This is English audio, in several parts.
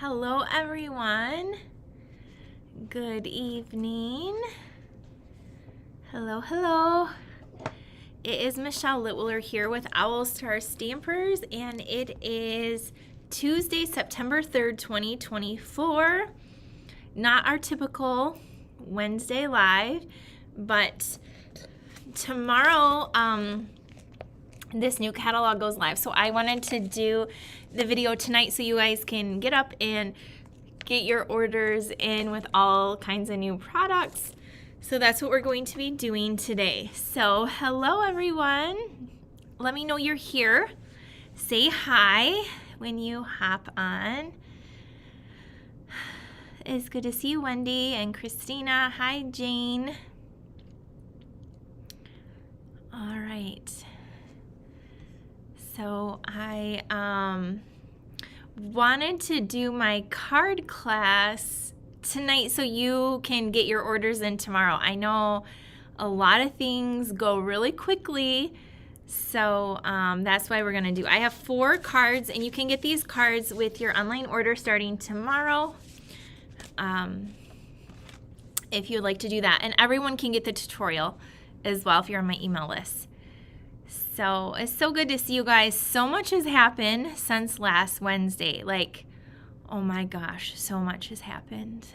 Hello everyone. Good evening. Hello. It is Michelle Litwiller here with Owl Star Stampers, and it is Tuesday, September 3rd, 2024. Not our typical Wednesday live, but tomorrow this new catalog goes live. So I wanted to do the video tonight so you guys can get up and get your orders in with all kinds of new products. So that's what we're going to be doing today. So hello everyone. Let me know you're here. Say hi when you hop on. It's good to see you, Wendy and Christina. Hi, Jane. All right. So I wanted to do my card class tonight so you can get your orders in tomorrow. I know a lot of things go really quickly, so that's why we're gonna do. I have 4 cards, and you can get these cards with your online order starting tomorrow. If you'd like to do that, and everyone can get the tutorial as well if you're on my email list. So it's so good to see you guys. So much has happened since last Wednesday. Like, oh my gosh, so much has happened.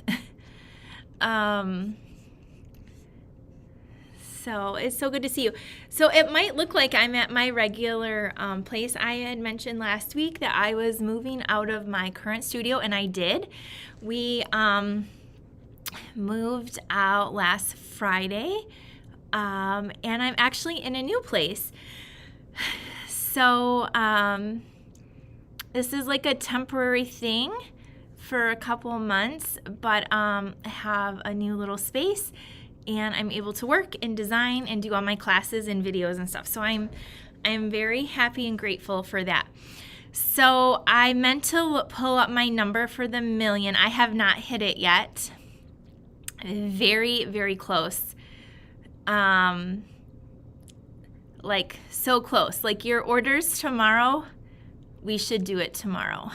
So it's so good to see you. So it might look like I'm at my regular place. I had mentioned last week that I was moving out of my current studio, and I did. We moved out last Friday, and I'm actually in a new place. So this is like a temporary thing for a couple months, but I have a new little space, and I'm able to work and design and do all my classes and videos and stuff. So I'm very happy and grateful for that. So I meant to pull up my number for the million. I have not hit it yet. Very, very close. Like so close. Like your orders tomorrow, we should do it tomorrow.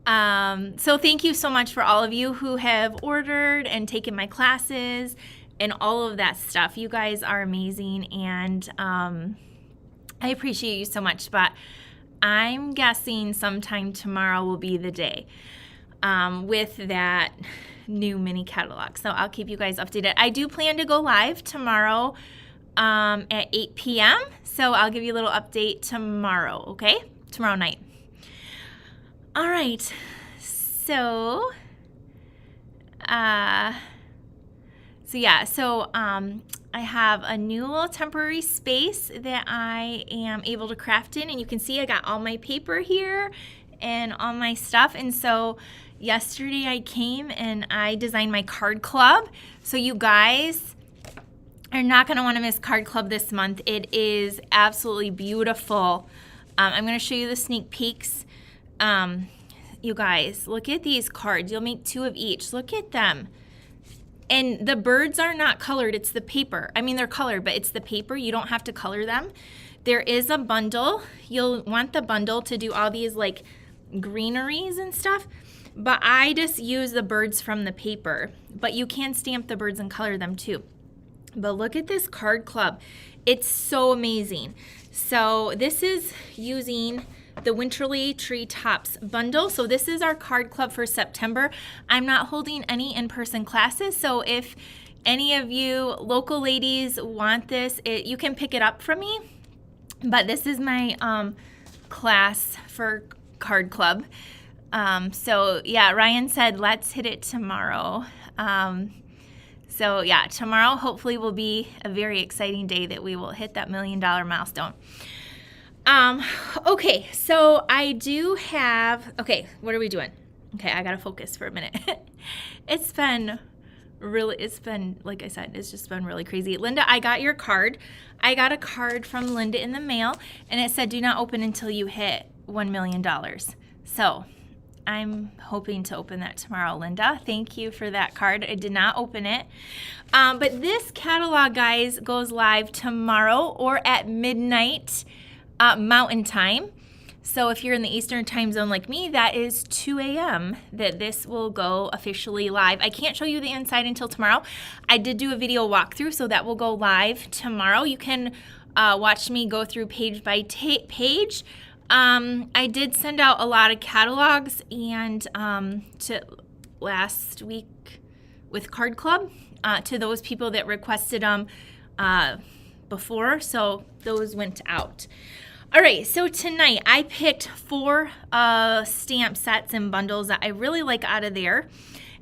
So thank you so much for all of you who have ordered and taken my classes and all of that stuff. You guys are amazing, and I appreciate you so much. But I'm guessing sometime tomorrow will be the day with that new mini catalog. So I'll keep you guys updated. I do plan to go live tomorrow at 8 p.m. So I'll give you a little update tomorrow, okay? Tomorrow night. All right. So, I have a new little temporary space that I am able to craft in, and you can see I got all my paper here and all my stuff. And so yesterday I came and I designed my card club. So you guys are not going to want to miss card club this month. It is absolutely beautiful. I'm going to show you the sneak peeks. You guys, look at these cards. You'll make 2 of each. Look at them. And the birds are not colored. It's the paper. I mean, they're colored, but it's the paper. You don't have to color them. There is a bundle. You'll want the bundle to do all these like greeneries and stuff. But I just use the birds from the paper. But you can stamp the birds and color them too. But look at this card club. It's so amazing. So this is using the Winterly Treetops bundle. So this is our card club for September. I'm not holding any in-person classes. So if any of you local ladies want this, you can pick it up from me. But this is my class for card club. So yeah, Ryan said, let's hit it tomorrow. So yeah, tomorrow hopefully will be a very exciting day that we will hit that $1 million milestone. Okay, so I do have, okay, what are we doing? Okay, I gotta focus for a minute. It's been, like I said, it's just been really crazy. Linda, I got your card. I got a card from Linda in the mail, and it said, do not open until you hit $1 million. So I'm hoping to open that tomorrow, Linda. Thank you for that card. I did not open it. But this catalog, guys, goes live tomorrow or at midnight Mountain Time. So if you're in the Eastern time zone like me, that is 2 a.m. that this will go officially live. I can't show you the inside until tomorrow. I did do a video walkthrough, so that will go live tomorrow. You can watch me go through page by page. I did send out a lot of catalogs and to last week with Card Club to those people that requested them before, so those went out. All right, so tonight I picked 4 stamp sets and bundles that I really like out of there,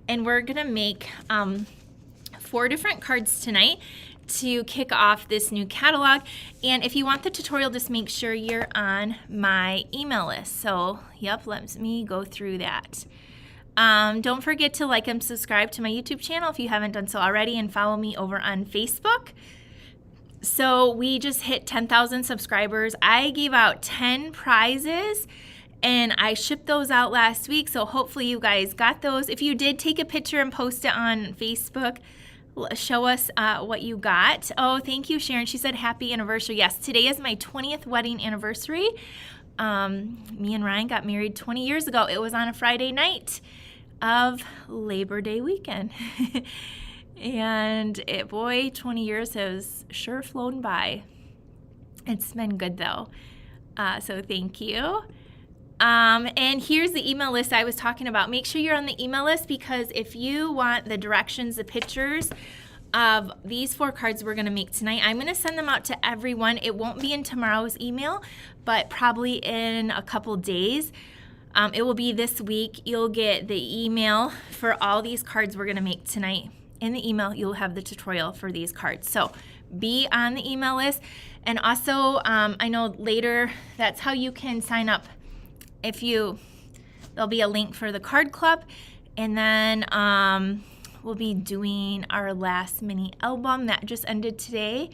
and we're gonna make 4 different cards tonight to kick off this new catalog. And if you want the tutorial, just make sure you're on my email list. So yep, let me go through that. Don't forget to like and subscribe to my YouTube channel if you haven't done so already, and follow me over on Facebook. So we just hit 10,000 subscribers. I gave out 10 prizes and I shipped those out last week. So hopefully you guys got those. If you did, take a picture and post it on Facebook. Show us what you got. Oh, thank you, Sharon. She said happy anniversary. Yes, today is my 20th wedding anniversary. Me and Ryan got married 20 years ago. It was on a Friday night of Labor Day weekend. And boy, 20 years has sure flown by. It's been good though. So thank you. And here's the email list I was talking about. Make sure you're on the email list, because if you want the directions, the pictures of these 4 cards we're going to make tonight, I'm going to send them out to everyone. It won't be in tomorrow's email, but probably in a couple days. It will be this week. You'll get the email for all these cards we're going to make tonight. In the email, you'll have the tutorial for these cards. So be on the email list. And also, I know later, that's how you can sign up. There'll be a link for the card club. And then we'll be doing our last mini album that just ended today.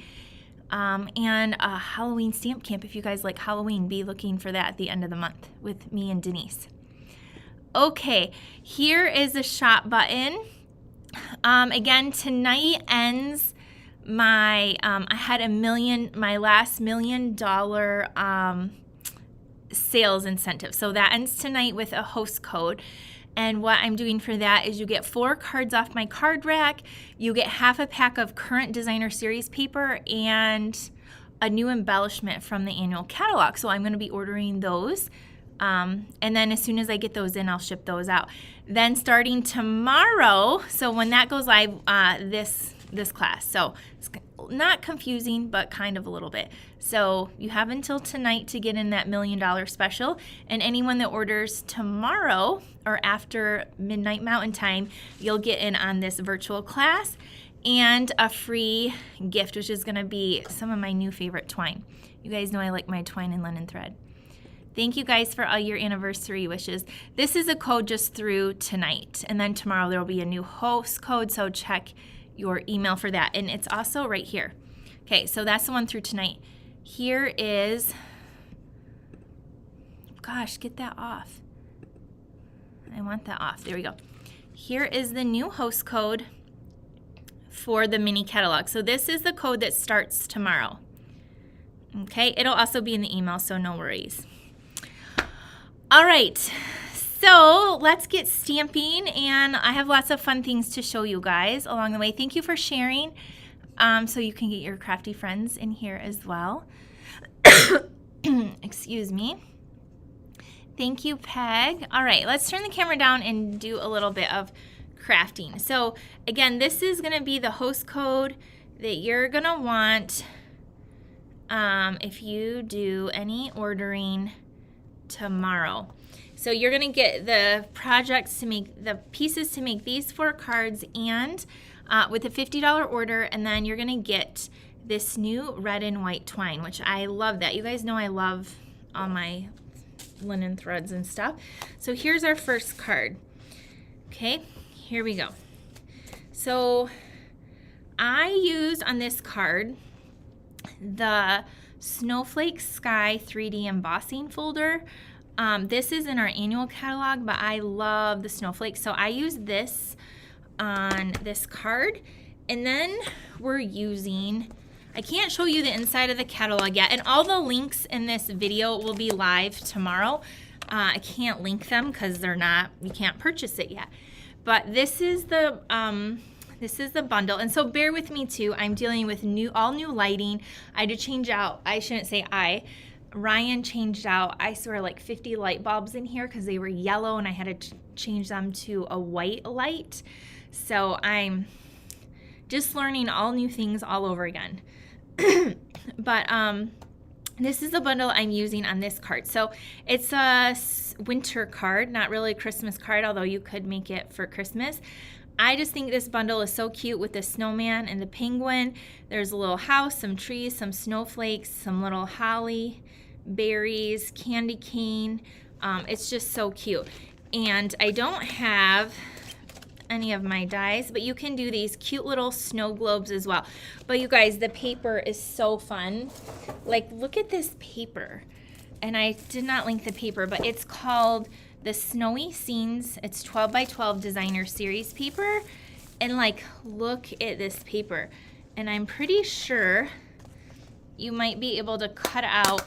And a Halloween stamp camp. If you guys like Halloween, be looking for that at the end of the month with me and Denise. Okay, here is the shop button. Again, tonight ends my, I had my last $1 million sales incentive. So that ends tonight with a host code. And what I'm doing for that is you get 4 cards off my card rack. You get half a pack of current designer series paper and a new embellishment from the annual catalog. So I'm going to be ordering those. And then as soon as I get those in, I'll ship those out. Then starting tomorrow, so when that goes live, this class. So it's not confusing, but kind of a little bit. So you have until tonight to get in that $1 million special. And anyone that orders tomorrow or after midnight Mountain Time, you'll get in on this virtual class and a free gift, which is going to be some of my new favorite twine. You guys know I like my twine and linen thread. Thank you guys for all your anniversary wishes. This is a code just through tonight. And then tomorrow there will be a new host code, so check your email for that. And it's also right here. Okay, so that's the one through tonight. Here is, gosh, get that off. I want that off. There we go. Here is the new host code for the mini catalog. So this is the code that starts tomorrow. Okay, it'll also be in the email, so no worries. All right, so let's get stamping, and I have lots of fun things to show you guys along the way. Thank you for sharing, so you can get your crafty friends in here as well. Excuse me. Thank you, Peg. All right, let's turn the camera down and do a little bit of crafting. So again, this is going to be the host code that you're going to want if you do any ordering tomorrow. So you're going to get the projects to make the pieces to make these 4 cards, and with a $50 order, and then you're going to get this new red and white twine, which I love that. You guys know I love all my linen threads and stuff. So here's our first card. Okay, here we go. So I used on this card the Snowflake Sky 3D embossing folder. This is in our annual catalog, but I love the snowflakes, so I use this on this card. And then we're using I can't show you the inside of the catalog yet, and all the links in this video will be live tomorrow. I can't link them because they're not, you can't purchase it yet. But this is the bundle, and so bear with me too. I'm dealing with all new lighting. I had to change out, I shouldn't say Ryan changed out, I swear, like 50 light bulbs in here because they were yellow and I had to change them to a white light. So I'm just learning all new things all over again. But this is the bundle I'm using on this card. So it's a winter card, not really a Christmas card, although you could make it for Christmas. I just think this bundle is so cute with the snowman and the penguin. There's a little house, some trees, some snowflakes, some little holly, berries, candy cane. It's just so cute. And I don't have any of my dies, but you can do these cute little snow globes as well. But you guys, the paper is so fun. Like, look at this paper. And I did not link the paper, but it's called the Snowy Scenes. It's 12 by 12 designer series paper. And like, look at this paper. And I'm pretty sure you might be able to cut out,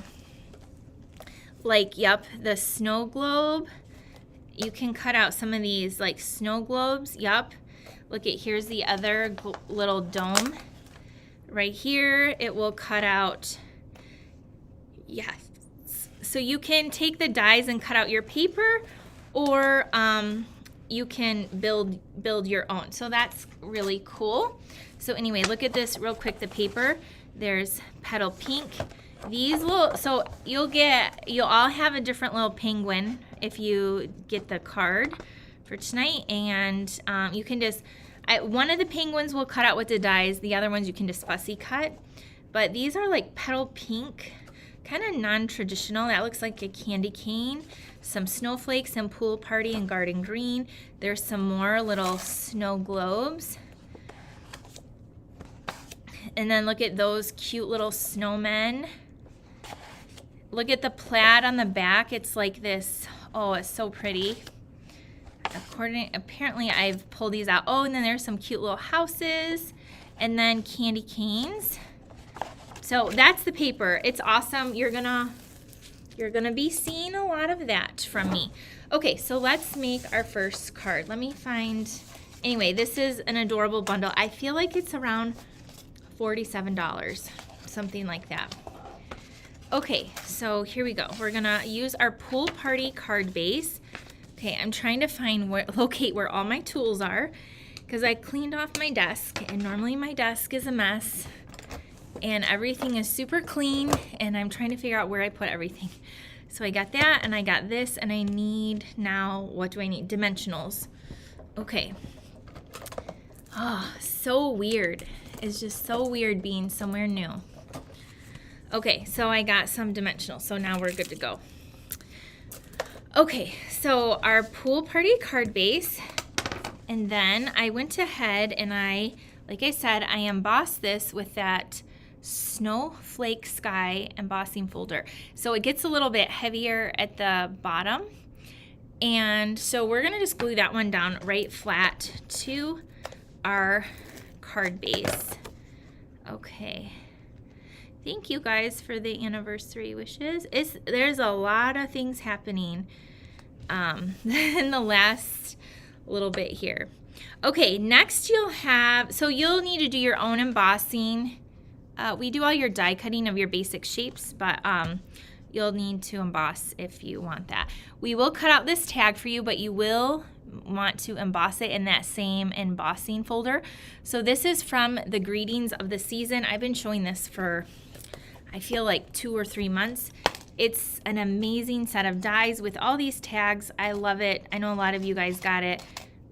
like, yep, the snow globe. You can cut out some of these like snow globes. Yup. Look at, here's the other little dome. Right here, it will cut out. Yes. So you can take the dies and cut out your paper, or you can build your own. So that's really cool. So anyway, look at this real quick, the paper. There's petal pink. These little, so you'll all have a different little penguin if you get the card for tonight, and you can just, one of the penguins will cut out with the dies, the other ones you can just fussy cut. But these are like petal pink, kind of non-traditional. That looks like a candy cane, some snowflakes and pool party and garden green. There's some more little snow globes. And then look at those cute little snowmen. Look at the plaid on the back. It's like this, oh, it's so pretty. Apparently I've pulled these out. Oh, and then there's some cute little houses and then candy canes. So that's the paper. It's awesome. You're gonna be seeing a lot of that from me. Okay, so let's make our first card. Let me find, anyway, this is an adorable bundle. I feel like it's around $47, something like that. Okay, so here we go. We're gonna use our pool party card base. Okay, I'm trying to locate where all my tools are because I cleaned off my desk, and normally my desk is a mess and everything is super clean, and I'm trying to figure out where I put everything. So I got that, and I got this, and I need now, what do I need? Dimensionals. Okay. Oh, so weird. It's just so weird being somewhere new. Okay, so I got some dimensionals, so now we're good to go. Okay, so our pool party card base, and then I went ahead and like I said, I embossed this with that Snowflake Sky embossing folder. So it gets a little bit heavier at the bottom, and so we're gonna just glue that one down right flat to our card base. Okay. Thank you guys for the anniversary wishes. There's a lot of things happening in the last little bit here. Okay, next you'll need to do your own embossing. We do all your die cutting of your basic shapes, but you'll need to emboss if you want that. We will cut out this tag for you, but you will want to emboss it in that same embossing folder. So this is from the greetings of the season. I've been showing this for, I feel like 2 or 3 months. It's an amazing set of dies with all these tags. I love it. I know a lot of you guys got it.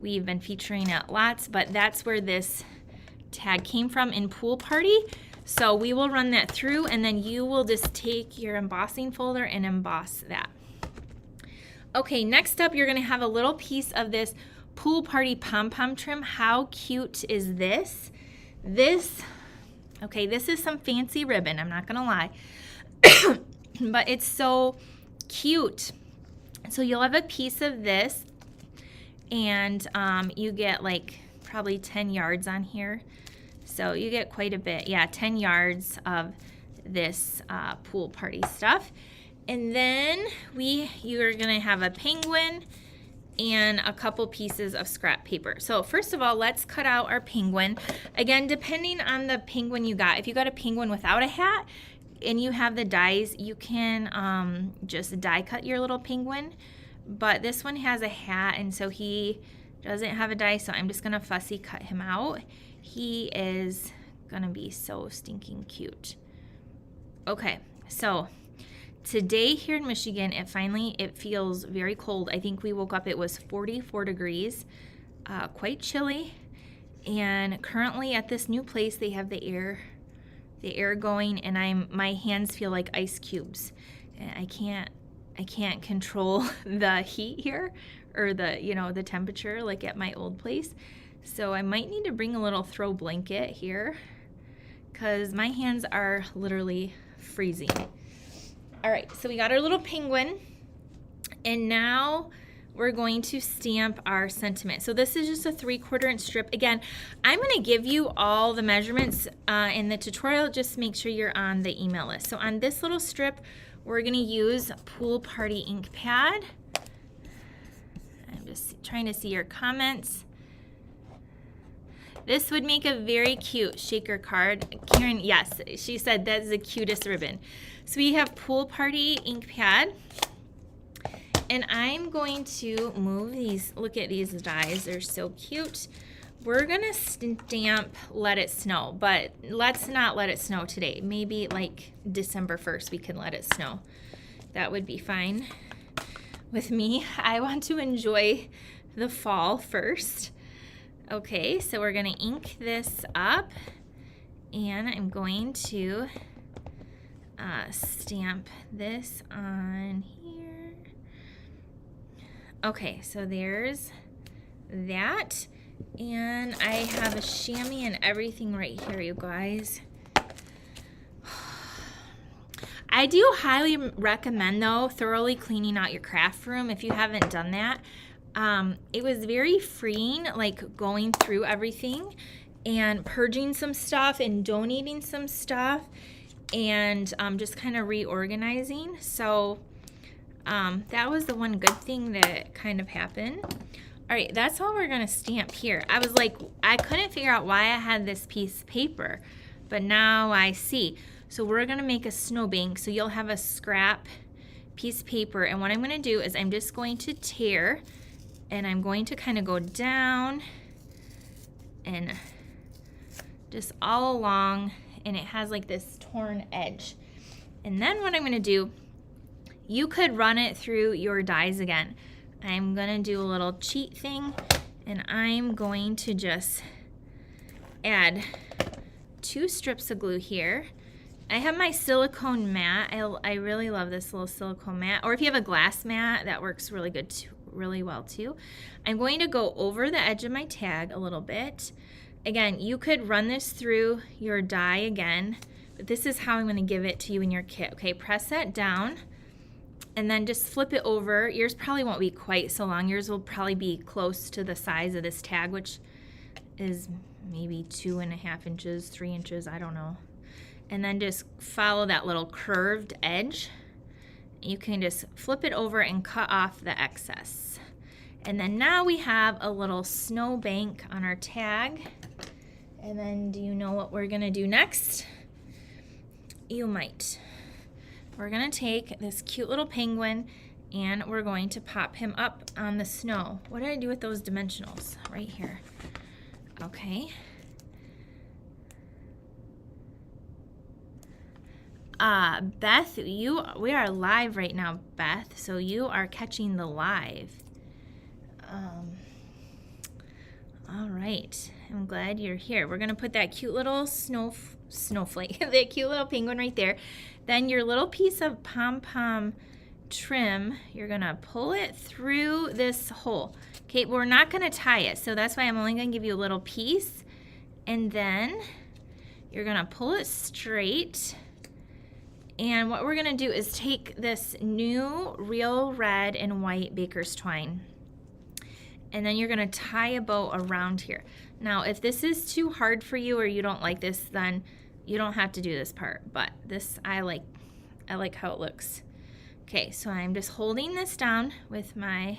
We've been featuring it lots, but that's where this tag came from in Pool Party. So we will run that through, and then you will just take your embossing folder and emboss that. Okay, next up, you're gonna have a little piece of this Pool Party pom-pom trim. How cute is this? Okay, this is some fancy ribbon, I'm not gonna lie. But it's so cute. So you'll have a piece of this, and you get like probably 10 yards on here. So you get quite a bit, yeah, 10 yards of this pool party stuff. And then you're gonna have a penguin and a couple pieces of scrap paper. So first of all, let's cut out our penguin. Again, depending on the penguin you got, if you got a penguin without a hat and you have the dies, you can just die cut your little penguin. But this one has a hat, and so he doesn't have a die, so I'm just gonna fussy cut him out. He is gonna be so stinking cute. Okay, so today here in Michigan, it feels very cold. I think we woke up, it was 44 degrees, quite chilly. And currently at this new place, they have the air going, and my hands feel like ice cubes. And I can't control the heat here, or the temperature like at my old place. So I might need to bring a little throw blanket here, because my hands are literally freezing. All right, so we got our little penguin, and now we're going to stamp our sentiment. So this is just a 3/4 inch strip. Again, I'm gonna give you all the measurements in the tutorial. Just make sure you're on the email list. So on this little strip, we're gonna use Pool Party ink pad. I'm just trying to see your comments. This would make a very cute shaker card. Karen, yes, she said that's the cutest ribbon. So we have Pool Party ink pad, and I'm going to move these. Look at these dies, they're so cute. We're gonna stamp Let It Snow, but let's not let it snow today. Maybe like December 1st we can let it snow. That would be fine with me. I want to enjoy the fall first. Okay, so we're gonna ink this up, and I'm going to stamp this on here. Okay, so there's that, and I have a chamois and everything right here, you guys. I do highly recommend, though, thoroughly cleaning out your craft room if you haven't done that. It was very freeing, like going through everything and purging some stuff and donating some stuff, and just kind of reorganizing. So that was the one good thing that kind of happened. All right, that's all we're gonna stamp here. I was like, I couldn't figure out why I had this piece of paper, but now I see. So we're gonna make a snowbank. So you'll have a scrap piece of paper, and what I'm gonna do is I'm just going to tear, and I'm going to kind of go down and just all along, and it has like this torn edge. And then what I'm gonna do, you could run it through your dies again. I'm gonna do a little cheat thing, and I'm going to just add 2 strips of glue here. I have my silicone mat. I really love this little silicone mat, or if you have a glass mat, that works really good too, really well too. I'm going to go over the edge of my tag a little bit. Again, you could run this through your die again, but this is how I'm going to give it to you in your kit. Okay, press that down, and then just flip it over. Yours probably won't be quite so long. Yours will probably be close to the size of this tag, which is maybe 2.5 inches, 3 inches, I don't know. And then just follow that little curved edge. You can just flip it over and cut off the excess. And then now we have a little snow bank on our tag. And then do you know what we're gonna do next? You might. We're gonna take this cute little penguin, and we're going to pop him up on the snow. What did I do with those dimensionals? Right here. Okay. Beth, we are live right now, Beth, so you are catching the live. All right, I'm glad you're here. We're gonna put that cute little snowflake, that cute little penguin right there. Then your little piece of pom-pom trim, you're gonna pull it through this hole. Okay, we're not gonna tie it, so that's why I'm only gonna give you a little piece. And then you're gonna pull it straight. And what we're gonna do is take this new real red and white baker's twine, and then you're gonna tie a bow around here. Now, if this is too hard for you or you don't like this, then you don't have to do this part, but this, I like how it looks. Okay, so I'm just holding this down with my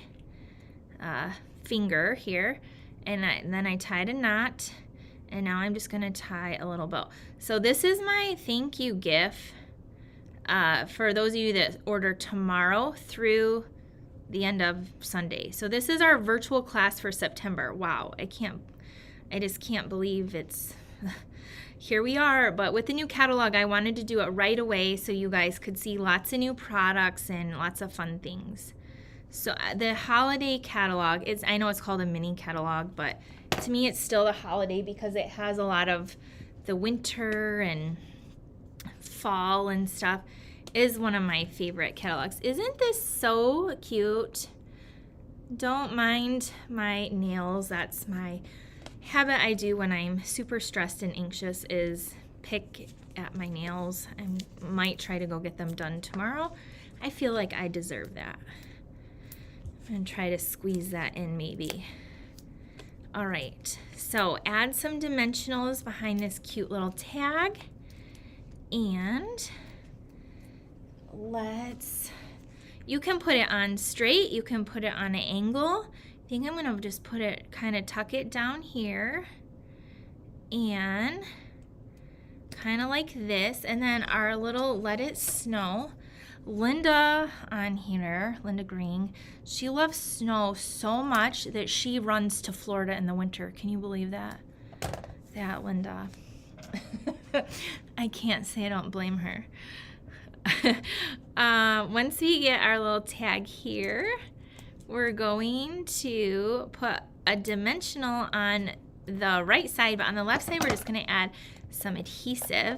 finger here, and then I tied a knot, and now I'm just gonna tie a little bow. So this is my thank you gift for those of you that order tomorrow through the end of Sunday. So this is our virtual class for September. Wow, I just can't believe it's here we are. But with the new catalog, I wanted to do it right away so you guys could see lots of new products and lots of fun things. So the holiday catalog is, I know it's called a mini catalog, but to me it's still the holiday because it has a lot of the winter and fall and stuff. Is one of my favorite catalogs. Isn't this so cute? Don't mind my nails. That's my habit I do when I'm super stressed and anxious, is pick at my nails. I might try to go get them done tomorrow. I feel like I deserve that. I'm gonna try to squeeze that in maybe. All right, so add some dimensionals behind this cute little tag, and you can put it on straight, you can put it on an angle. I think I'm gonna just put it, kind of tuck it down here and kind of like this, and then our little let it snow. Linda on here, Linda Green, she loves snow so much that she runs to Florida in the winter. Can you believe that? That Linda. I can't say I don't blame her. Once we get our little tag here, we're going to put a dimensional on the right side, but on the left side we're just going to add some adhesive,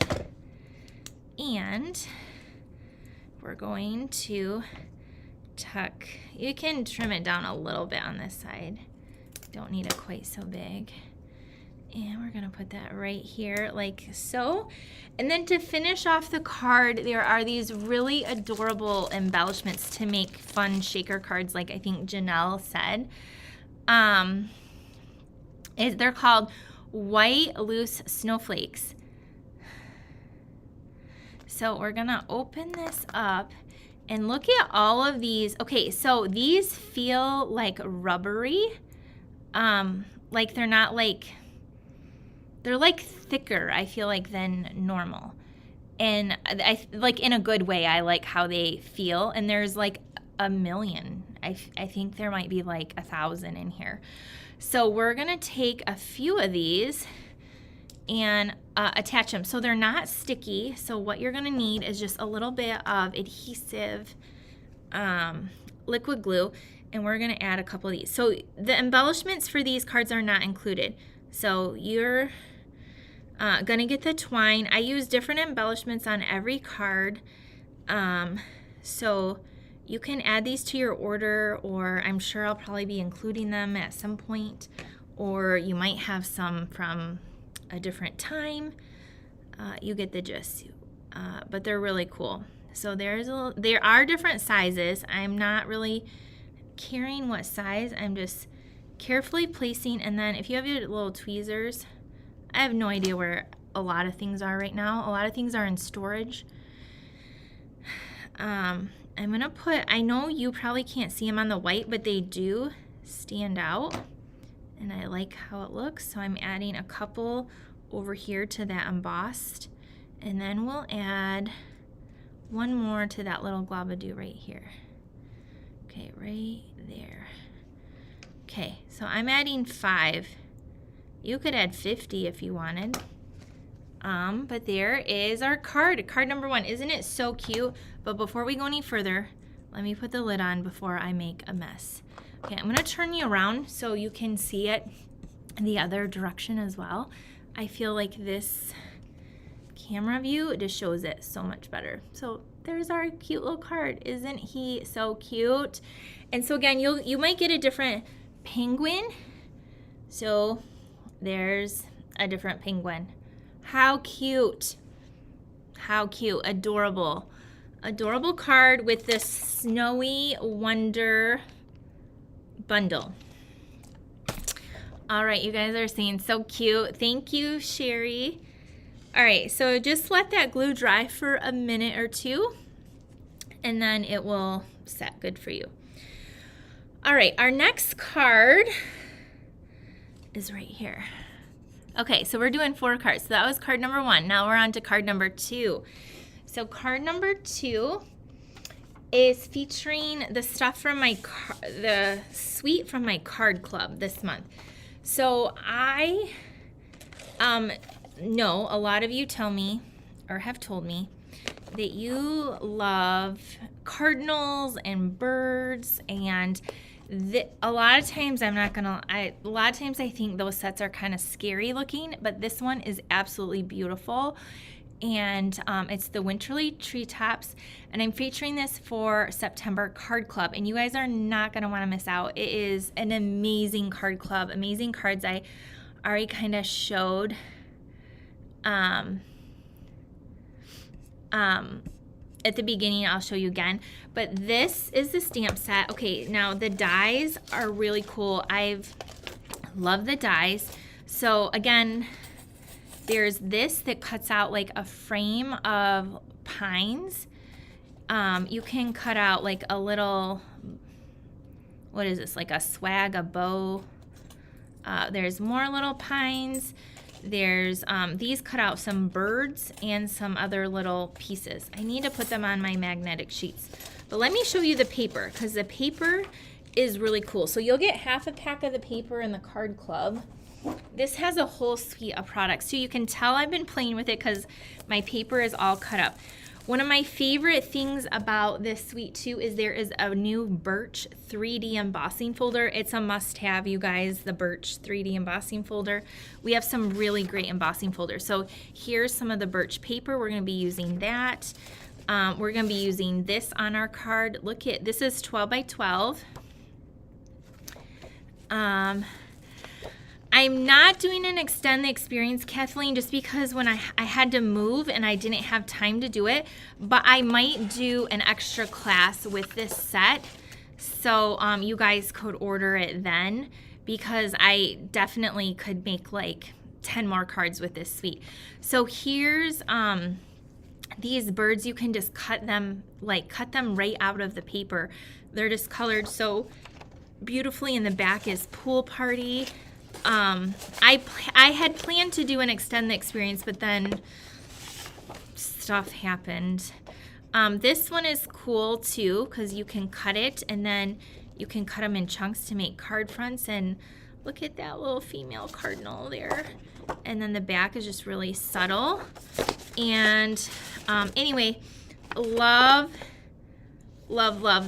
and we're going to tuck. You can trim it down a little bit on this side. Don't need it quite so big. And we're gonna put that right here like so. And then to finish off the card, there are these really adorable embellishments to make fun shaker cards, like I think Janelle said. They're called white loose snowflakes. So we're gonna open this up and look at all of these. Okay, so these feel like rubbery. Like they're not like, they're like thicker, I feel like, than normal. And I like, in a good way, I like how they feel. And there's like a million. I think there might be like 1,000 in here. So we're gonna take a few of these and attach them. So they're not sticky. So what you're gonna need is just a little bit of adhesive, liquid glue, and we're gonna add a couple of these. So the embellishments for these cards are not included. So you're gonna get the twine. I use different embellishments on every card. So you can add these to your order, or I'm sure I'll probably be including them at some point, or you might have some from a different time. You get the gist, but they're really cool. So there are different sizes. I'm not really caring what size. I'm just carefully placing, and then if you have your little tweezers, I have no idea where a lot of things are right now. A lot of things are in storage. I'm gonna put, I know you probably can't see them on the white, but they do stand out, and I like how it looks. So I'm adding a couple over here to that embossed, and then we'll add one more to that little globadoo right here. Okay, right there. Okay, so I'm adding 5. You could add 50 if you wanted. But there is our card number 1. Isn't it so cute? But before we go any further, let me put the lid on before I make a mess. Okay, I'm gonna turn you around so you can see it the other direction as well. I feel like this camera view just shows it so much better. So there's our cute little card. Isn't he so cute? And so again, you might get a different penguin. So there's a different penguin. How cute. How cute. Adorable. Adorable card with this Snowy Wonder bundle. All right, you guys are saying so cute. Thank you, Sherry. All right, so just let that glue dry for a minute or two, and then it will set good for you. All right, our next card is right here. Okay, so we're doing 4 cards. So that was card number 1. Now we're on to card number 2. So card number 2 is featuring the stuff from the suite from my card club this month. So I know a lot of you tell me or have told me that you love cardinals and birds, and a lot of times I think those sets are kind of scary looking, but this one is absolutely beautiful. And it's the Winterly Treetops, and I'm featuring this for September Card Club, and you guys are not going to want to miss out. It is an amazing card club, amazing cards. I already kind of showed at the beginning. I'll show you again, but this is the stamp set. Okay, now the dies are really cool. I've loved the dies. So again, there's this that cuts out like a frame of pines. You can cut out like a little, what is this, like a swag, a bow. There's more little pines. There's these cut out some birds and some other little pieces. I need to put them on my magnetic sheets. But let me show you the paper, because the paper is really cool. So you'll get half a pack of the paper in the card club. This has a whole suite of products. So you can tell I've been playing with it because my paper is all cut up. One of my favorite things about this suite too is there is a new Birch 3D embossing folder. It's a must-have, you guys, the Birch 3D embossing folder. We have some really great embossing folders. So here's some of the Birch paper. We're going to be using that. We're going to be using this on our card. Look at this, is 12 by 12. I'm not doing an extend the experience, Kathleen, just because when I had to move and I didn't have time to do it, but I might do an extra class with this set. So you guys could order it then, because I definitely could make like 10 more cards with this suite. So here's these birds. You can just cut them right out of the paper. They're just colored so beautifully, and the back is pool party. I had planned to do an extend the experience, but then stuff happened. This one is cool too, because you can cut it, and then you can cut them in chunks to make card fronts. And look at that little female cardinal there. And then the back is just really subtle. And anyway, love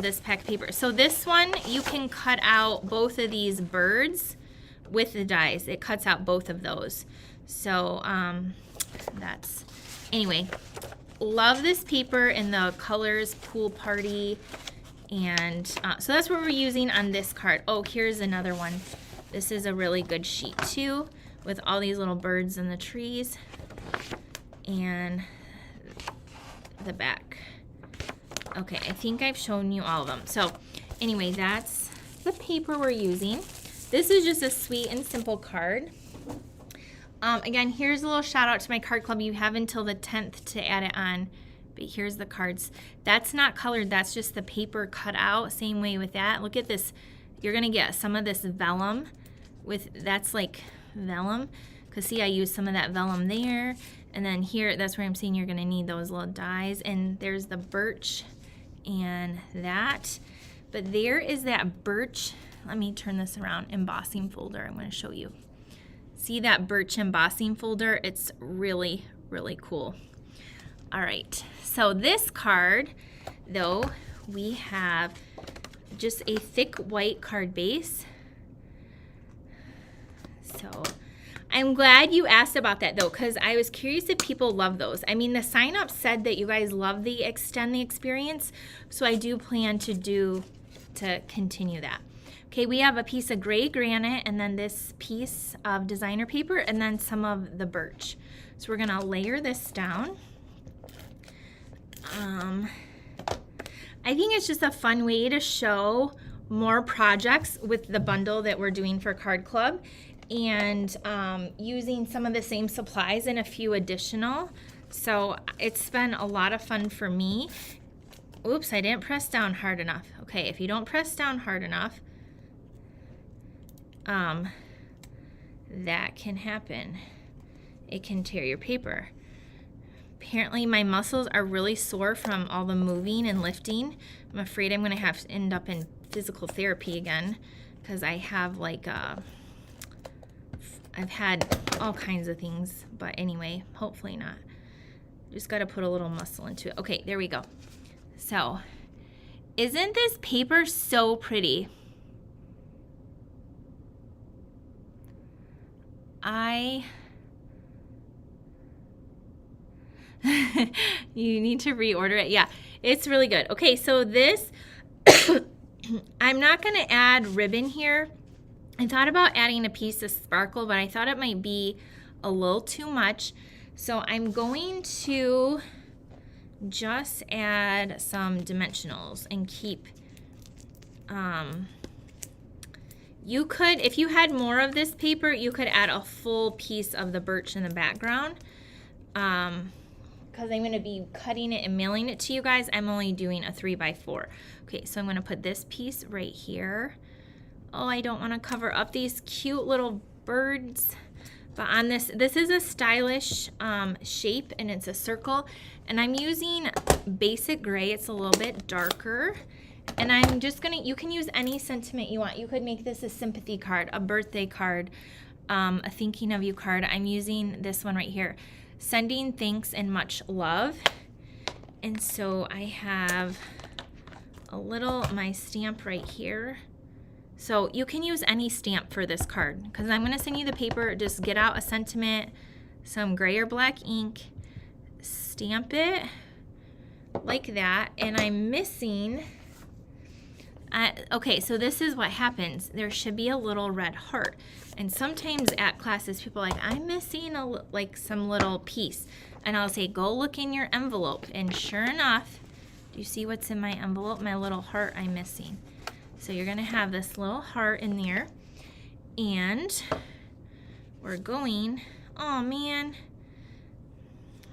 this pack of paper. So this one, you can cut out both of these birds with the dies. It cuts out both of those. So anyway, love this paper and the colors, pool party. And so that's what we're using on this card. Oh, here's another one. This is a really good sheet too, with all these little birds in the trees. And the back. Okay, I think I've shown you all of them. So anyway, that's the paper we're using. This is just a sweet and simple card. Again, here's a little shout out to my card club. You have until the 10th to add it on, but here's the cards. That's not colored, that's just the paper cut out. Same way with that. Look at this. You're gonna get some of this vellum that's like vellum, because see, I used some of that vellum there. And then here, that's where I'm saying you're gonna need those little dies. And there's the birch and that. But there is that birch, let me turn this around, embossing folder. I'm going to show you. See that birch embossing folder? It's really, really cool. All right, so this card, though, we have just a thick white card base. So I'm glad you asked about that, though, because I was curious if people love those. I mean, the sign-up said that you guys love the extend the experience, so I do plan to continue that. Okay, we have a piece of gray granite, and then this piece of designer paper, and then some of the birch. So we're gonna layer this down. I think it's just a fun way to show more projects with the bundle that we're doing for Card Club. and using some of the same supplies and a few additional. So it's been a lot of fun for me. Oops, I didn't press down hard enough. Okay, if you don't press down hard enough, that can happen. It can tear your paper. Apparently my muscles are really sore from all the moving and lifting. I'm afraid I'm gonna have to end up in physical therapy again because I have like I've had all kinds of things, but anyway, hopefully not. Just gotta put a little muscle into it. Okay, there we go. So, isn't this paper so pretty? You need to reorder it. Yeah, it's really good. Okay, so this, I'm not going to add ribbon here. I thought about adding a piece of sparkle, but I thought it might be a little too much. So I'm going to just add some dimensionals and keep, you could, if you had more of this paper, you could add a full piece of the birch in the background. Because I'm going to be cutting it and mailing it to you guys, I'm only doing a 3x4. Okay, so I'm going to put this piece right here. Oh, I don't want to cover up these cute little birds. But on this is a stylish shape, and it's a circle. And I'm using basic gray. It's a little bit darker. And I'm just going to, you can use any sentiment you want. You could make this a sympathy card, a birthday card, a thinking of you card. I'm using this one right here. Sending thanks and much love. And so I have a little, my stamp right here. So you can use any stamp for this card because I'm going to send you the paper. Just get out a sentiment, some gray or black ink, stamp it like that. And I'm missing, okay, so this is what happens. There should be a little red heart. And sometimes at classes, people are like, I'm missing like some little piece. And I'll say, go look in your envelope. And sure enough, do you see what's in my envelope? My little heart I'm missing. So you're gonna have this little heart in there. And we're going, oh man,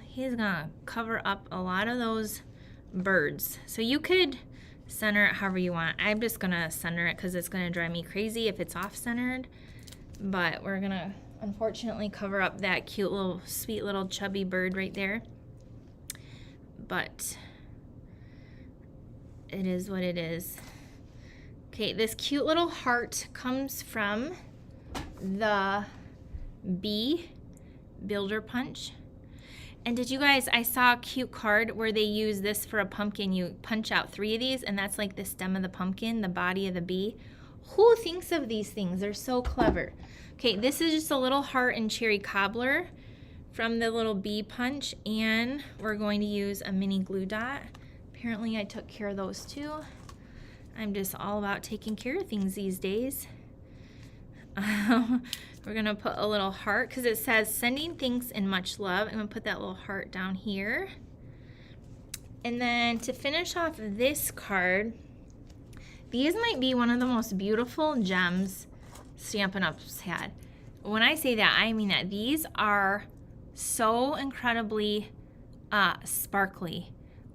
he's gonna cover up a lot of those birds. So you could center it however you want. I'm just gonna center it because it's gonna drive me crazy if it's off-centered. But we're gonna unfortunately cover up that cute little, sweet little chubby bird right there. But it is what it is. Okay, this cute little heart comes from the Bee Builder Punch. And did you guys, I saw a cute card where they use this for a pumpkin. You punch out 3 of these, and that's like the stem of the pumpkin, the body of the bee. Who thinks of these things? They're so clever. Okay, this is just a little heart and cherry cobbler from the little bee punch, and we're going to use a mini glue dot. Apparently I took care of those too. I'm just all about taking care of things these days. We're gonna put a little heart because it says sending thanks and much love. I'm gonna put that little heart down here. And then to finish off this card, these might be one of the most beautiful gems Stampin' Up's had. When I say that, I mean that these are so incredibly sparkly,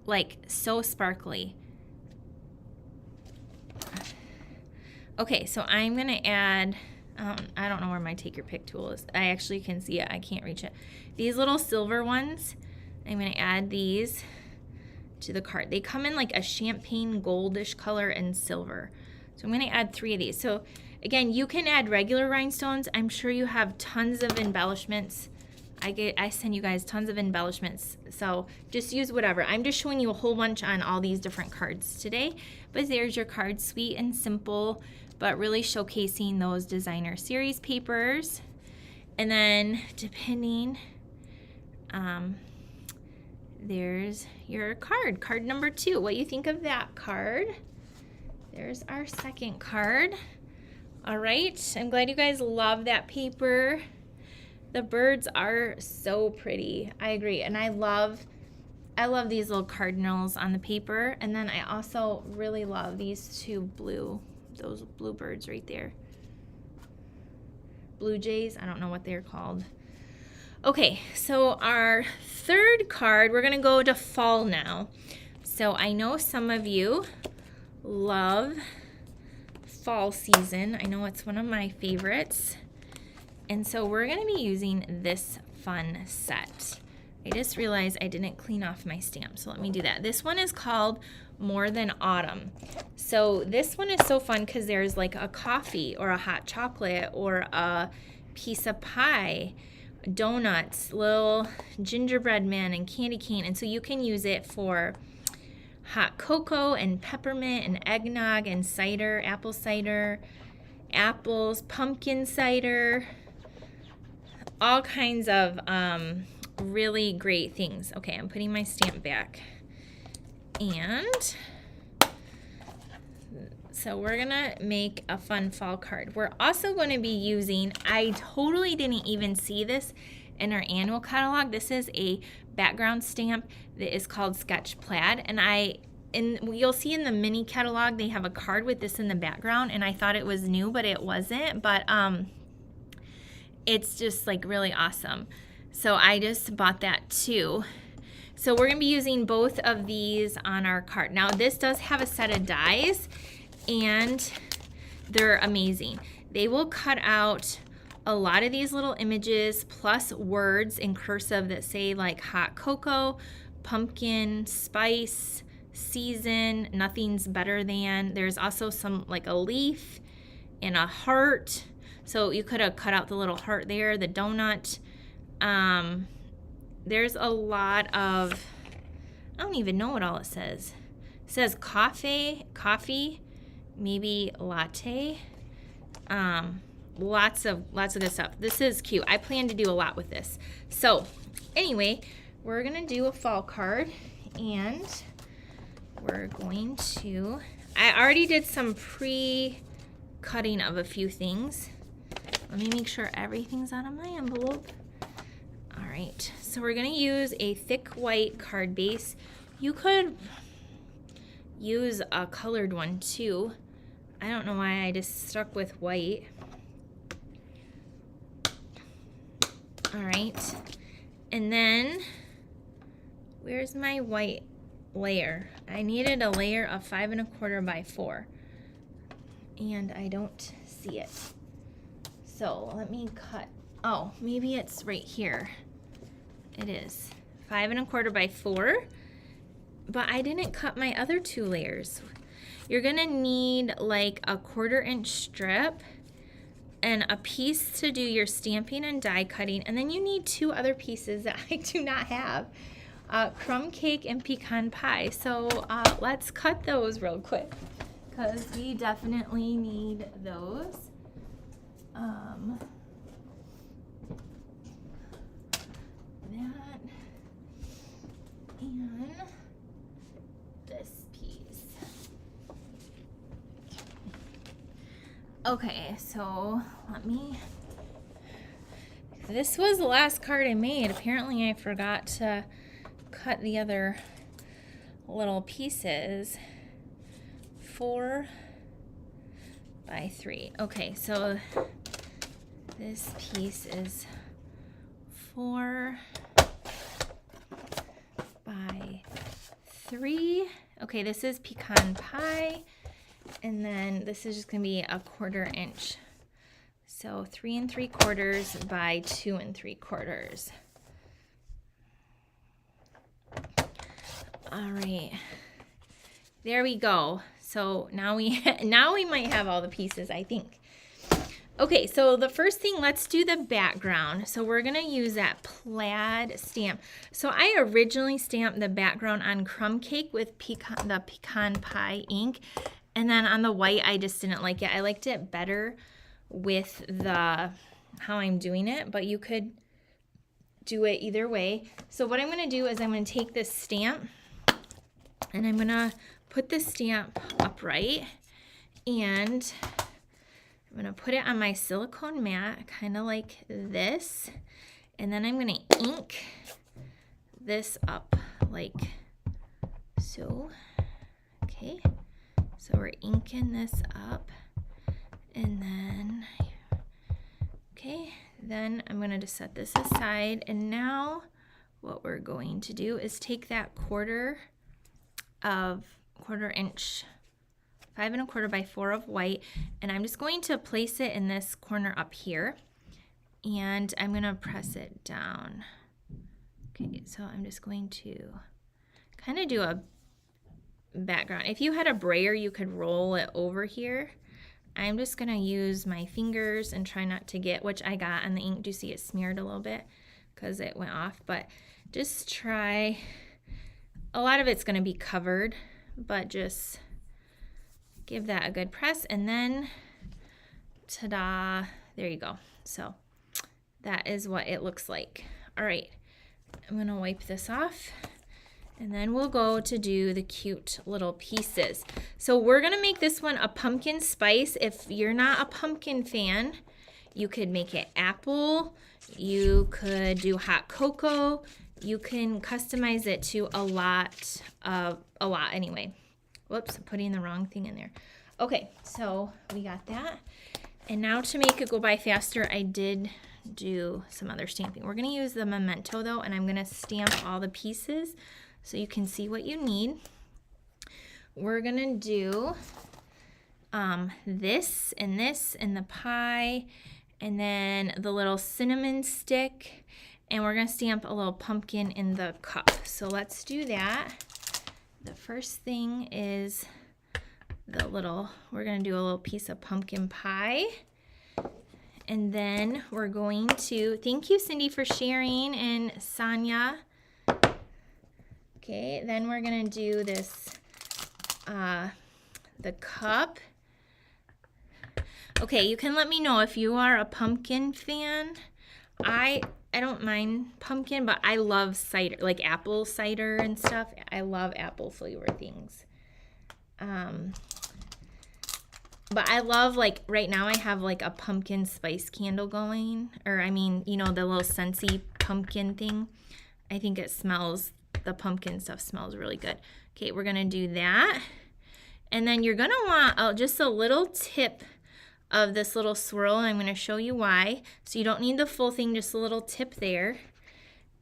like so sparkly. Okay, so I'm gonna add, I don't know where my take your pick tool is. I actually can see it, I can't reach it. These little silver ones, I'm gonna add these to the card. They come in like a champagne goldish color and silver. So I'm gonna add 3 of these. So again, you can add regular rhinestones. I'm sure you have tons of embellishments. I send you guys tons of embellishments. So just use whatever. I'm just showing you a whole bunch on all these different cards today. But there's your card, sweet and simple, but really showcasing those designer series papers. And then depending, there's your card, card number 2. What do you think of that card? There's our second card. All right, I'm glad you guys love that paper. The birds are so pretty. I agree, and I love these little cardinals on the paper. And then I also really love these 2 blue, those blue birds right there. blue jays. I don't know what they're called. Okay, so our third card, we're gonna go to fall now. So I know some of you love fall season. I know it's one of my favorites. And so we're gonna be using this fun set. I just realized I didn't clean off my stamp, so let me do that. This one is called More Than Autumn. So this one is so fun because there's like a coffee or a hot chocolate or a piece of pie, donuts, little gingerbread man and candy cane. And so you can use it for hot cocoa and peppermint and eggnog and cider, apple cider, apples, pumpkin cider, all kinds of really great things. Okay, I'm putting my stamp back. And so we're gonna make a fun fall card. We're also gonna be using, I totally didn't even see this in our annual catalog. This is a background stamp that is called Sketch Plaid. And you'll see in the mini catalog, they have a card with this in the background, and I thought it was new, but it wasn't. But it's just like really awesome. So I just bought that too. So we're gonna be using both of these on our card. Now this does have a set of dies, and they're amazing. They will cut out a lot of these little images plus words in cursive that say like hot cocoa, pumpkin, spice, season, nothing's better than. There's also some like a leaf and a heart. So you could have cut out the little heart there, the donut. There's a lot of, I don't even know what all it says. It says coffee, maybe latte. Lots of good stuff. This is cute. I plan to do a lot with this. So anyway, we're gonna do a fall card, and we're going to, I already did some pre-cutting of a few things. Let me make sure everything's out of my envelope. All right, so we're gonna use a thick white card base. You could use a colored one too. I don't know why I just stuck with white. All right, and then where's my white layer? I needed a layer of 5 1/4 by 4, and I don't see it. So let me cut. Oh, maybe it's right here. It is 5 1/4 by 4, but I didn't cut my other 2 layers. You're gonna need like a 1/4 inch strip and a piece to do your stamping and die cutting, and then you need 2 other pieces that I do not have, crumb cake and pecan pie. So let's cut those real quick because we definitely need those. That and this piece. Okay, so this was the last card I made. Apparently I forgot to cut the other little pieces. 4 by 3. Okay, so this piece is 4 by 3. Okay, this is pecan pie, and then this is just gonna be a 1/4 inch. So 3 3/4 by 2 3/4. All right, there we go. So now we might have all the pieces, I think. Okay, so the first thing, let's do the background. So we're gonna use that plaid stamp. So I originally stamped the background on crumb cake with the pecan pie ink, and then on the white I just didn't like it. I liked it better with how I'm doing it, but you could do it either way. So what I'm gonna do is I'm gonna take this stamp and I'm gonna put the stamp upright, and I'm gonna put it on my silicone mat, kind of like this, and then I'm gonna ink this up like so. Okay, so we're inking this up, and then, okay, then I'm going to just set this aside, and now what we're going to do is take that quarter inch 5 1/4 by 4 of white, and I'm just going to place it in this corner up here, and I'm going to press it down. Okay, so I'm just going to kind of do a background. If you had a brayer, you could roll it over here. I'm just going to use my fingers and try not to get, which I got on the ink. Do you see it smeared a little bit because it went off? But just try. A lot of it's going to be covered, but just give that a good press, and then ta-da, there you go. So that is what it looks like. All right, I'm going to wipe this off, and then we'll go to do the cute little pieces. So we're going to make this one a pumpkin spice. If you're not a pumpkin fan, you could make it apple. You could do hot cocoa. You can customize it to a lot anyway. Whoops, I'm putting the wrong thing in there. Okay, so we got that. And now to make it go by faster, I did do some other stamping. We're going to use the Memento though, and I'm going to stamp all the pieces so you can see what you need. We're going to do this and the pie, and then the little cinnamon stick, and we're going to stamp a little pumpkin in the cup. So let's do that. The first thing is we're going to do a little piece of pumpkin pie. And then we're going to, thank you Cindy for sharing, and Sonia. Okay, then we're going to do this, the cup. Okay, you can let me know if you are a pumpkin fan. I don't mind pumpkin, but I love cider, like apple cider and stuff. I love apple flavored things. But I love, like, right now I have like a pumpkin spice candle going, or I mean, you know, the little scentsy pumpkin thing. I think it smells, the pumpkin stuff smells really good. Okay, we're gonna do that. And then you're gonna want just a little tip of this little swirl, and I'm going to show you why. So you don't need the full thing, just a little tip there.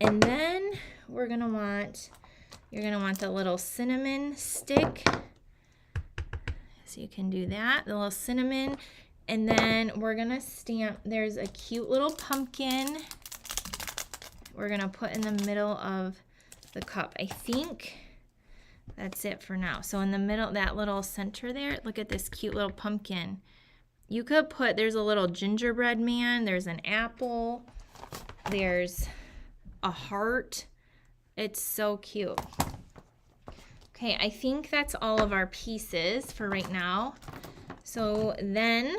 And then you're going to want the little cinnamon stick. So you can do that, the little cinnamon. And then we're going to stamp, there's a cute little pumpkin we're going to put in the middle of the cup. I think that's it for now. So in the middle, that little center there, look at this cute little pumpkin. You could put, there's a little gingerbread man, there's an apple, there's a heart. It's so cute. Okay, I think that's all of our pieces for right now. So then,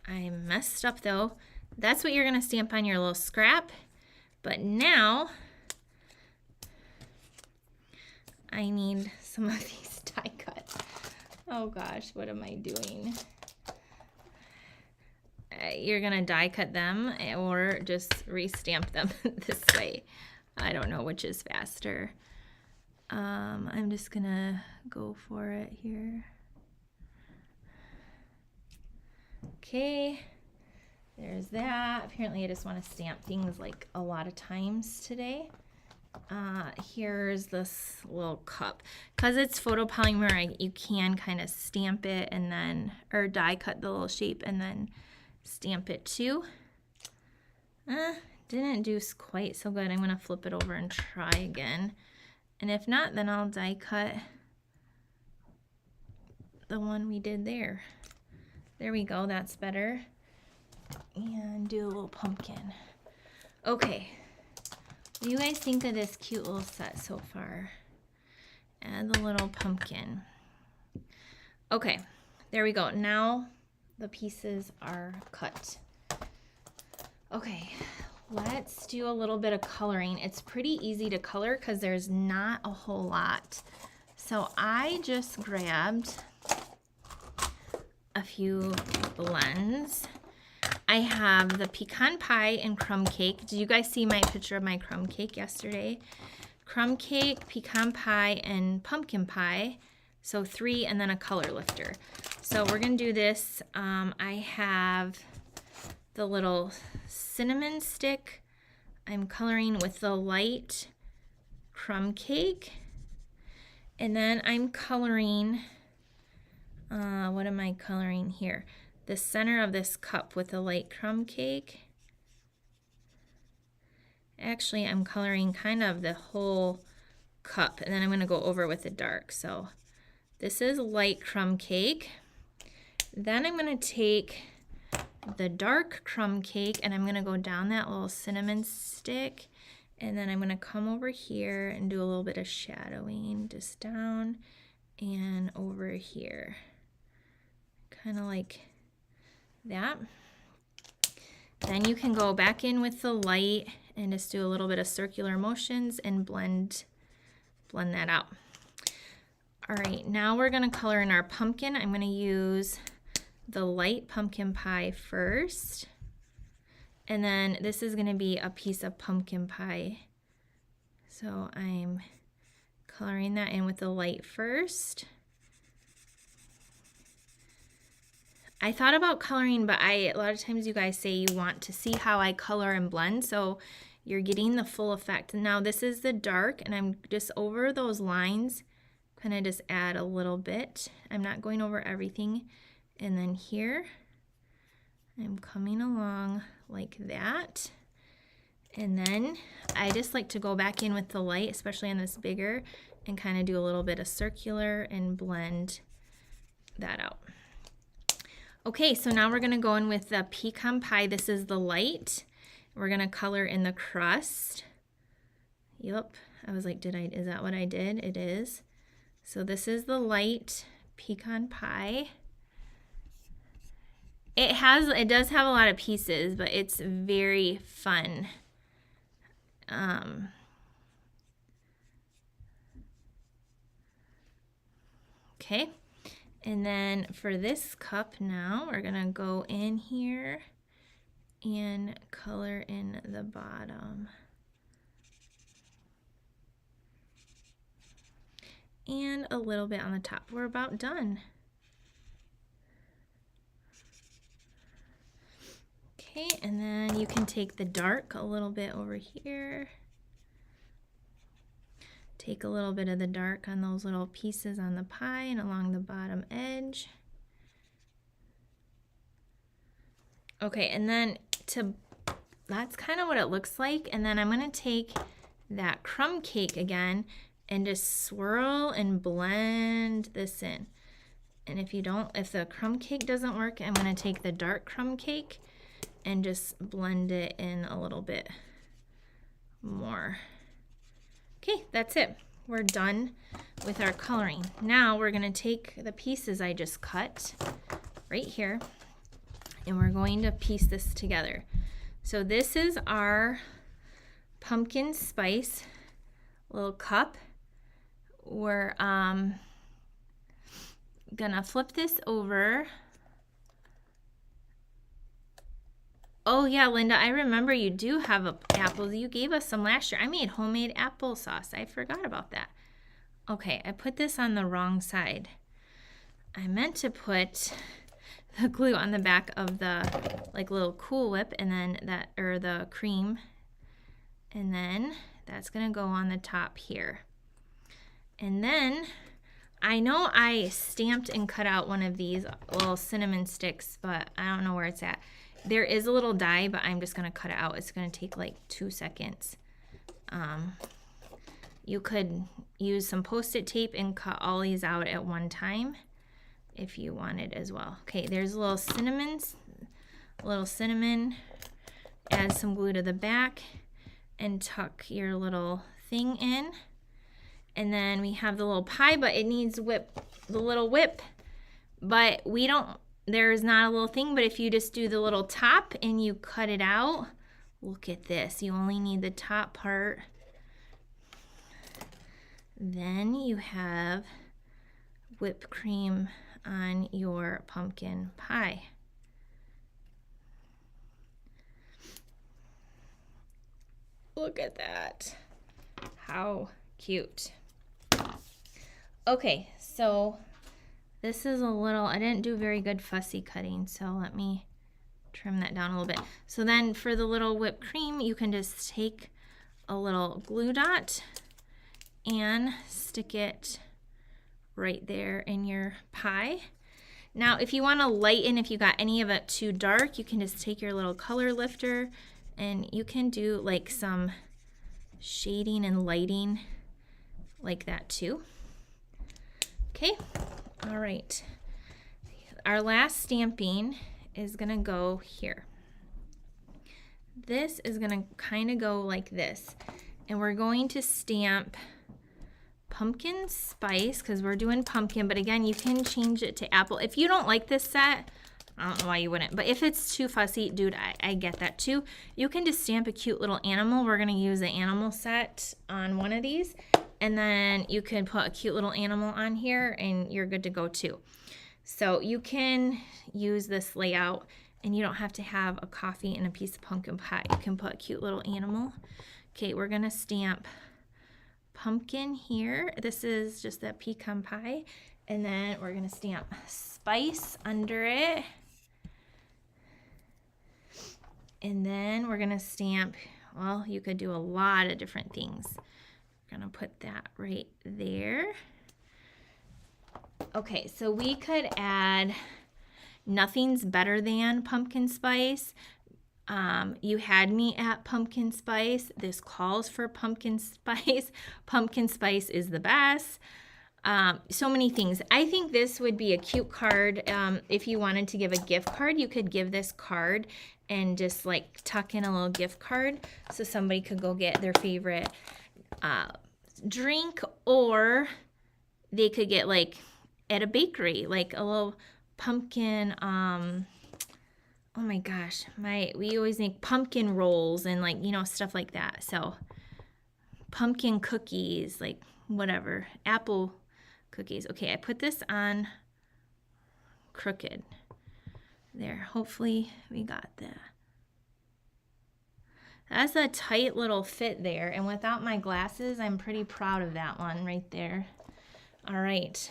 I messed up though. That's what you're gonna stamp on your little scrap. But now, I need some of these die cuts. Oh gosh, what am I doing? You're gonna die cut them or just restamp them this way. I don't know which is faster. I'm just gonna go for it here. Okay, there's that. Apparently I just want to stamp things like a lot of times today. Here's this little cup. Because it's photopolymer, you can kind of stamp it and then, or die cut the little shape and then stamp it too. Didn't do quite so good. I'm going to flip it over and try again. And if not, then I'll die cut the one we did there. There we go, that's better. And do a little pumpkin. Okay. What do you guys think of this cute little set so far? And the little pumpkin. Okay, there we go. Now the pieces are cut. Okay, let's do a little bit of coloring. It's pretty easy to color because there's not a whole lot. So I just grabbed a few blends. I have the pecan pie and crumb cake. Did you guys see my picture of my crumb cake yesterday? Crumb cake, pecan pie, and pumpkin pie. So 3 and then a color lifter. So we're gonna do this. I have the little cinnamon stick, I'm coloring with the light crumb cake. And then I'm coloring, what am I coloring here? The center of this cup with the light crumb cake. Actually, I'm coloring kind of the whole cup, and then I'm going to go over with the dark. So this is light crumb cake. Then I'm going to take the dark crumb cake and I'm going to go down that little cinnamon stick, and then I'm going to come over here and do a little bit of shadowing just down and over here, kind of like that. Then you can go back in with the light and just do a little bit of circular motions and blend that out. All right, now we're going to color in our pumpkin. I'm going to use the light pumpkin pie first, and then this is going to be a piece of pumpkin pie. So I'm coloring that in with the light first. I thought about coloring, but a lot of times you guys say you want to see how I color and blend, so you're getting the full effect. Now this is the dark, and I'm just over those lines, kind of just add a little bit. I'm not going over everything. And then here, I'm coming along like that. And then I just like to go back in with the light, especially on this bigger, and kind of do a little bit of circular and blend that out. Okay, so now we're going to go in with the pecan pie. This is the light. We're going to color in the crust. Yep, I was like, is that what I did? It is. So this is the light pecan pie. It does have a lot of pieces, but it's very fun. Okay. And then for this cup now, we're going to go in here and color in the bottom. And a little bit on the top. We're about done. Okay, and then you can take the dark a little bit over here. Take a little bit of the dark on those little pieces on the pie and along the bottom edge. Okay, and then that's kind of what it looks like. And then I'm going to take that crumb cake again and just swirl and blend this in. And if the crumb cake doesn't work, I'm going to take the dark crumb cake and just blend it in a little bit more. Okay, that's it. We're done with our coloring. Now we're going to take the pieces I just cut right here, and we're going to piece this together. So this is our pumpkin spice little cup. We're gonna flip this over. Oh yeah, Linda, I remember you do have apples. You gave us some last year. I made homemade applesauce. I forgot about that. Okay, I put this on the wrong side. I meant to put the glue on the back of the little Cool Whip, and then the cream, and then that's gonna go on the top here. And then I know I stamped and cut out one of these little cinnamon sticks, but I don't know where it's at. There is a little die, but I'm just going to cut it out. It's going to take like 2 seconds. You could use some Post-it tape and cut all these out at one time if you wanted as well. Okay, there's a little cinnamon. Add some glue to the back and tuck your little thing in. And then we have the little pie, but it needs the little whip. But there's not a little thing, but if you just do the little top and you cut it out, look at this. You only need the top part. Then you have whipped cream on your pumpkin pie. Look at that. How cute. Okay, so this is I didn't do very good fussy cutting, so let me trim that down a little bit. So then for the little whipped cream, you can just take a little glue dot and stick it right there in your pie. Now, if you want to lighten, if you got any of it too dark, you can just take your little color lifter and you can do like some shading and lighting like that too. Okay, all right. Our last stamping is gonna go here. This is gonna kind of go like this. And we're going to stamp pumpkin spice because we're doing pumpkin, but again, you can change it to apple. If you don't like this set, I don't know why you wouldn't, but if it's too fussy, dude, I get that too. You can just stamp a cute little animal. We're gonna use the animal set on one of these, and then you can put a cute little animal on here and you're good to go too. So you can use this layout and you don't have to have a coffee and a piece of pumpkin pie. You can put a cute little animal. Okay, we're gonna stamp pumpkin here. This is just that pecan pie. And then we're gonna stamp spice under it. And then we're gonna stamp, well, you could do a lot of different things. We're gonna put that right there. Okay, so we could add nothing's better than pumpkin spice. You had me at pumpkin spice. This calls for pumpkin spice. Pumpkin spice is the best. So many things. I think this would be a cute card. If you wanted to give a gift card, you could give this card and just like tuck in a little gift card so somebody could go get their favorite drink, or they could get like at a bakery, like a little pumpkin, oh my gosh, we always make pumpkin rolls and like, you know, stuff like that. So pumpkin cookies, like whatever, apple cookies. Okay, I put this on crooked. There, hopefully we got that. That's a tight little fit there, and without my glasses, I'm pretty proud of that one right there. All right.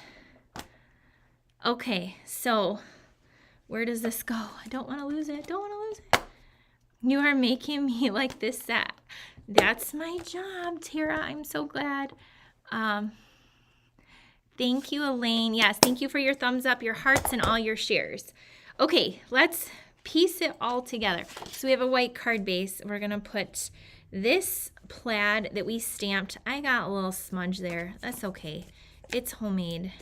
Okay, so where does this go? I don't want to lose it. Don't want to lose it. You are making me like this set. That's my job, Tara. I'm so glad. Thank you, Elaine. Yes, thank you for your thumbs up, your hearts, and all your shares. Okay, let's piece it all together. So we have a white card base. We're going to put this plaid that we stamped. I got a little smudge there. That's okay. It's homemade.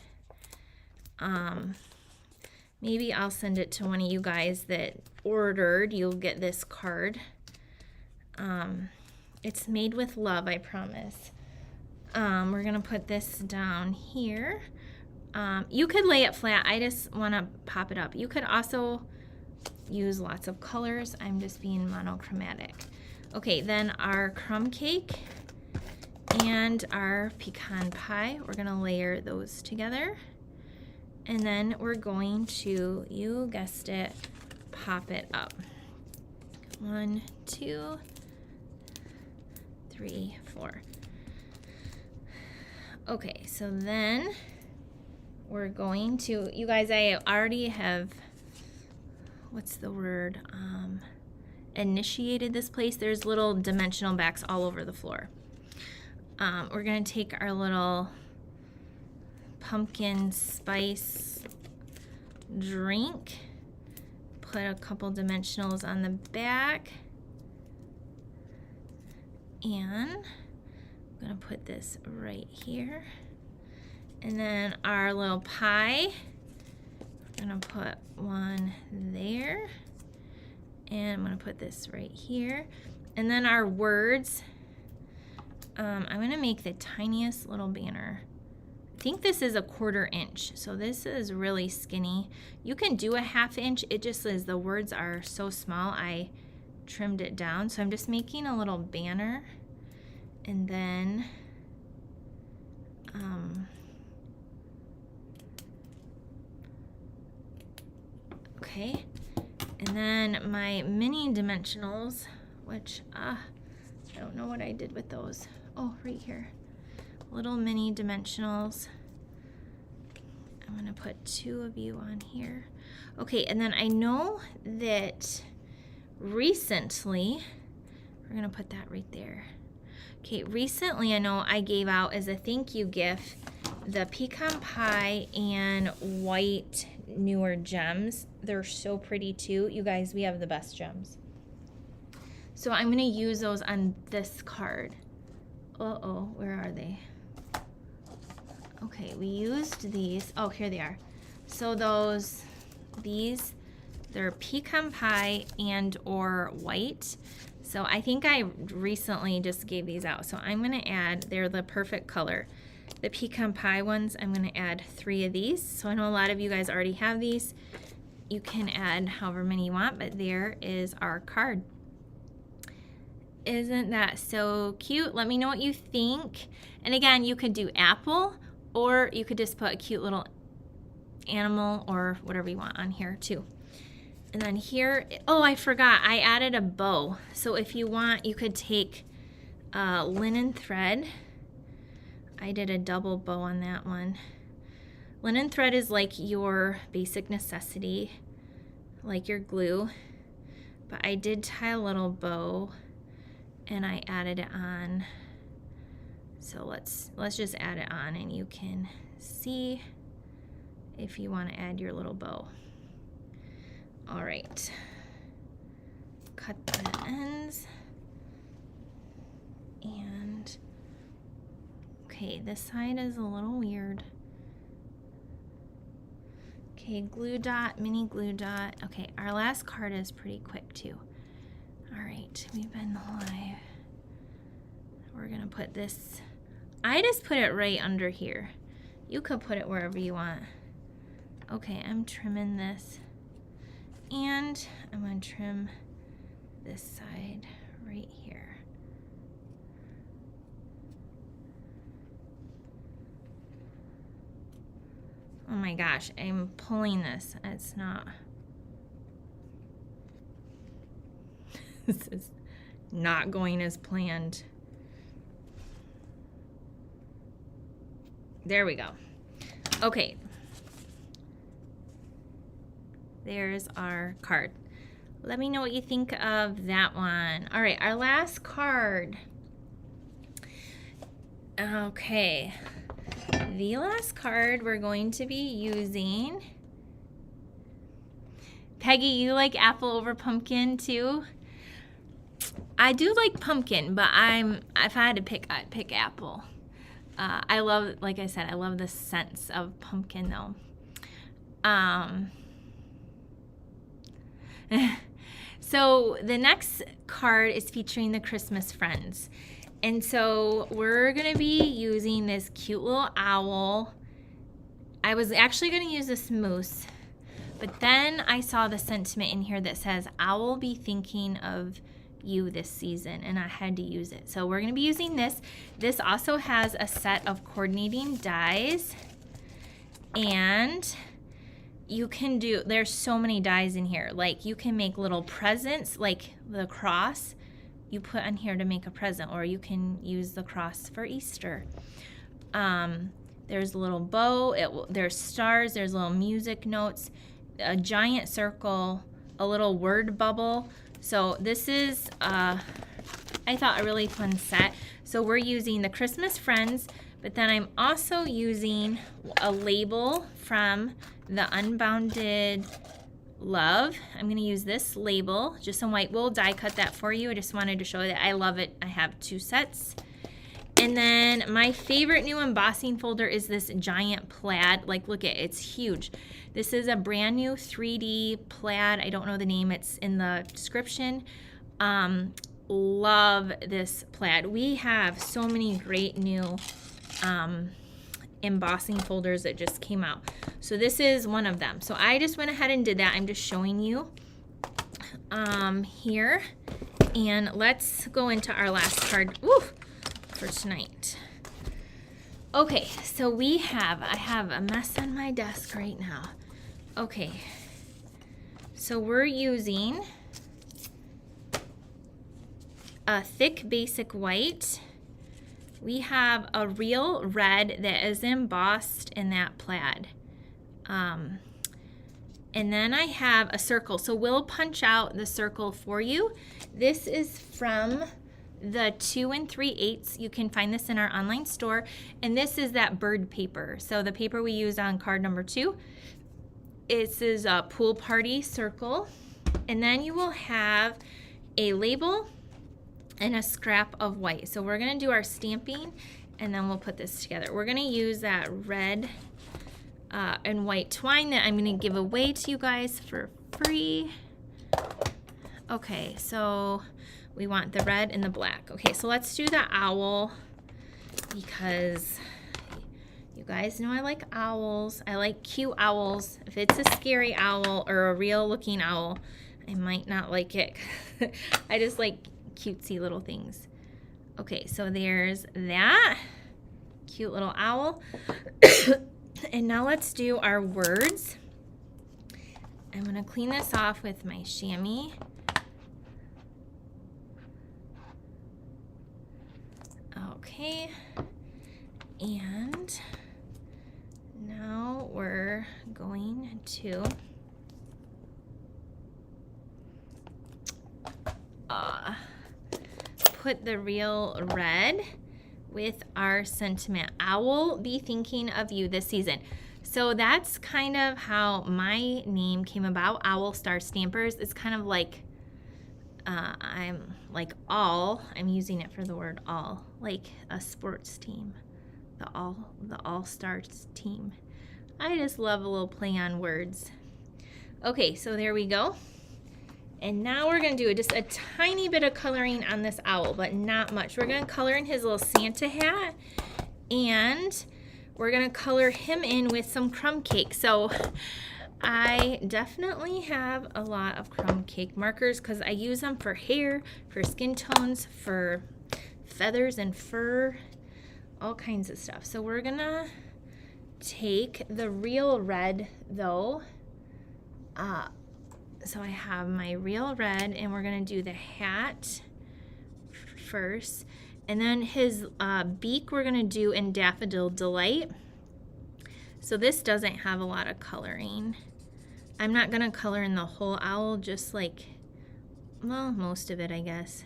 Maybe I'll send it to one of you guys that ordered. You'll get this card. It's made with love, I promise. We're gonna put this down here. You could lay it flat. I just wanna pop it up. You could also use lots of colors. I'm just being monochromatic. Okay, then our crumb cake and our pecan pie, we're gonna layer those together. And then we're going to, you guessed it, pop it up. 1, 2, 3, 4. Okay, so then we're going to, you guys, I already have, what's the word, initiated this place. There's little dimensional backs all over the floor. We're gonna take our little pumpkin spice drink, put a couple dimensionals on the back, and I'm gonna put this right here. And then our little pie, we're gonna put one there, and I'm gonna put this right here. And then our words, I'm gonna make the tiniest little banner. I think this is a 1/4 inch, so this is really skinny. You can do a 1/2 inch, it just is, the words are so small, I trimmed it down. So I'm just making a little banner, and then okay, and then my mini dimensionals, which I don't know what I did with those. Oh, right here. Little mini dimensionals. I'm gonna put 2 of you on here. Okay, and then I know that recently, we're gonna put that right there. Okay, recently I know I gave out as a thank you gift the pecan pie and white newer gems. They're so pretty too. You guys, we have the best gems. So I'm gonna use those on this card. Uh-oh, where are they? Okay, we used these. Oh, here they are. So these, they're pecan pie and or white. So I think I recently just gave these out. So I'm gonna add, they're the perfect color. The pecan pie ones, I'm gonna add 3 of these. So I know a lot of you guys already have these. You can add however many you want, but there is our card. Isn't that so cute? Let me know what you think. And again, you could do apple, or you could just put a cute little animal or whatever you want on here too. And then here, oh, I forgot, I added a bow. So if you want, you could take linen thread. I did a double bow on that one. Linen thread is like your basic necessity, like your glue. But I did tie a little bow and I added it on. So let's just add it on and you can see if you want to add your little bow. All right, cut the ends. And okay, this side is a little weird. Okay, glue dot, mini glue dot. Okay, our last card is pretty quick too. All right, we've been live. We're gonna put this, I just put it right under here. You could put it wherever you want. Okay, I'm trimming this. And I'm gonna trim this side right here. Oh my gosh, I'm pulling this. It's not. This is not going as planned. There we go. Okay. There's our card. Let me know what you think of that one. All right, our last card. Okay. The last card we're going to be using. Peggy, you like apple over pumpkin too? I do like pumpkin, but if I had to pick, I'd pick apple. I love, like I said, I love the scents of pumpkin though. So the next card is featuring the Christmas Friends. And so we're gonna be using this cute little owl. I was actually gonna use this moose, but then I saw the sentiment in here that says, I will be thinking of you this season, and I had to use it. So we're gonna be using this. This also has a set of coordinating dies, and you can do, there's so many dies in here. Like you can make little presents, like the cross you put on here to make a present, or you can use the cross for Easter. There's a little bow, there's stars, there's little music notes, a giant circle, a little word bubble. So this is, I thought, a really fun set. So we're using the Christmas Friends, but then I'm also using a label from the Unbounded Love. I'm gonna use this label, just some white wool, die cut that for you. I just wanted to show that I love it. I have 2 sets. And then my favorite new embossing folder is this giant plaid. Like, look at it, it's huge. This is a brand new 3D plaid. I don't know the name, it's in the description. Love this plaid. We have so many great new embossing folders that just came out. So this is one of them. So I just went ahead and did that. I'm just showing you here. And let's go into our last card for tonight. Okay, so I have a mess on my desk right now. Okay, so we're using a thick basic white. We have a real red that is embossed in that plaid. And then I have a circle. So we'll punch out the circle for you. This is from the 2 3/8. You can find this in our online store. And this is that bird paper. So the paper we use on card number 2. This is a pool party circle. And then you will have a label and a scrap of white. So we're gonna do our stamping and then we'll put this together. We're gonna use that red and white twine that I'm gonna give away to you guys for free. Okay, so we want the red and the black. Okay, so let's do the owl because you guys know I like owls. I like cute owls. If it's a scary owl or a real looking owl, I might not like it. I just like cutesy little things. Okay, so there's that cute little owl. And now let's do our words. I'm gonna clean this off with my chamois. Okay, and now we're going to put the real red with our sentiment. I will be thinking of you this season. So that's kind of how my name came about, Owl Star Stampers. It's kind of like, I'm like I'm using it for the word all, like a sports team, the All Stars team. I just love a little play on words. Okay, so there we go. And now we're gonna do just a tiny bit of coloring on this owl, but not much. We're gonna color in his little Santa hat, and we're gonna color him in with some crumb cake. So I definitely have a lot of crumb cake markers because I use them for hair, for skin tones, for feathers and fur, all kinds of stuff. So we're gonna take the real red though. So I have my real red, and we're gonna do the hat first, and then his beak we're gonna do in Daffodil Delight. So this doesn't have a lot of coloring. I'm not gonna color in the whole owl, just like, well, most of it, I guess.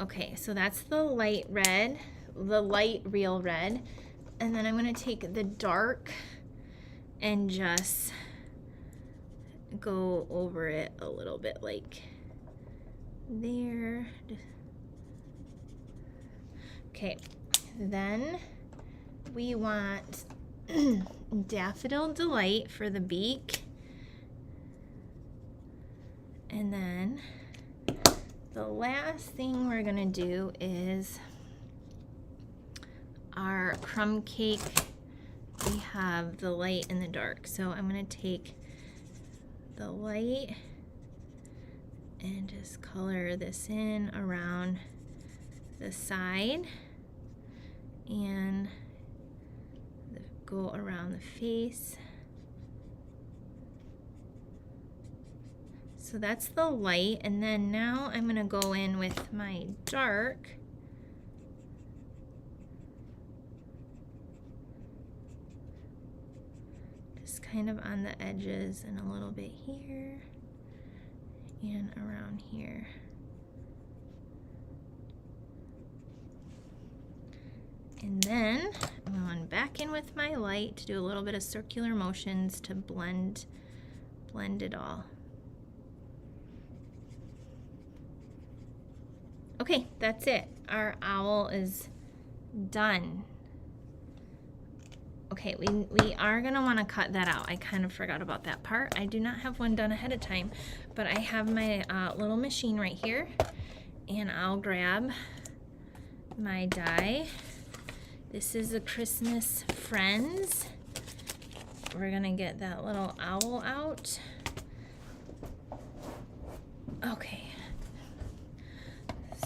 Okay, so that's the light red, the light real red, and then I'm gonna take the dark and just go over it a little bit, like there. Okay, then we want Daffodil Delight for the beak, and then the last thing we're gonna do is our crumb cake. We have the light and the dark, so I'm gonna take the light and just color this in around the side and go around the face. So that's the light, and then now I'm gonna go in with my dark. Just kind of on the edges and a little bit here and around here. And then I'm going back in with my light to do a little bit of circular motions to blend it all. Okay, that's it. Our owl is done. Okay, we are gonna wanna cut that out. I kind of forgot about that part. I do not have one done ahead of time, but I have my little machine right here, and I'll grab my die. This is a Christmas Friends. We're gonna get that little owl out. Okay.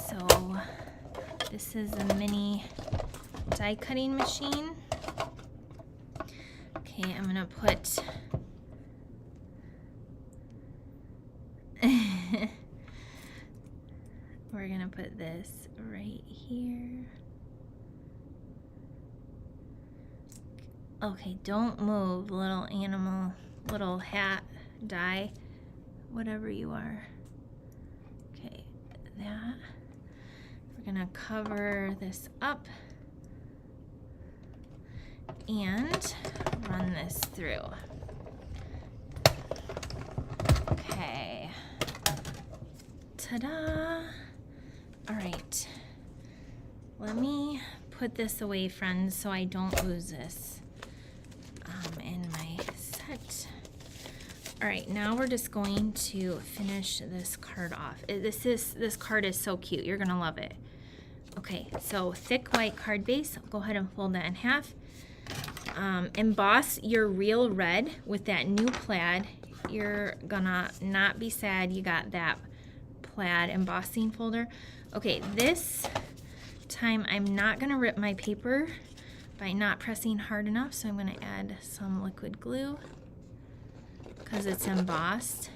So this is a mini die cutting machine. Okay, I'm gonna put we're gonna put this right here. Okay, don't move, little animal, little hat die, whatever you are. Okay, that. We're gonna cover this up and run this through. Okay. Ta-da! All right. Let me put this away, friends, so I don't lose this in my set. All right, now we're just going to finish this card off. This card is so cute. You're gonna love it. Okay, so thick white card base. I'll go ahead and fold that in half. Emboss your real red with that new plaid. You're gonna not be sad you got that plaid embossing folder. Okay, this time I'm not gonna rip my paper by not pressing hard enough, so I'm gonna add some liquid glue because it's embossed.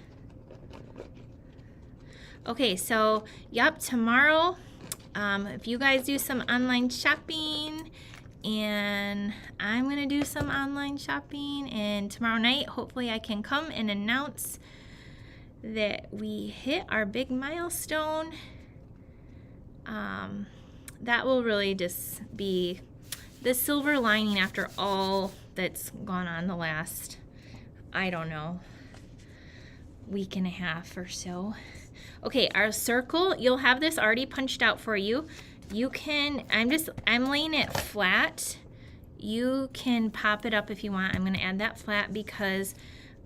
Okay, so yep, tomorrow, if you guys do some online shopping, and I'm gonna do some online shopping, and tomorrow night hopefully I can come and announce that we hit our big milestone. That will really just be the silver lining after all that's gone on the last, I don't know, week and a half or so. Okay, our circle, you'll have this already punched out for you. You can, I'm laying it flat. You can pop it up if you want. I'm gonna add that flat because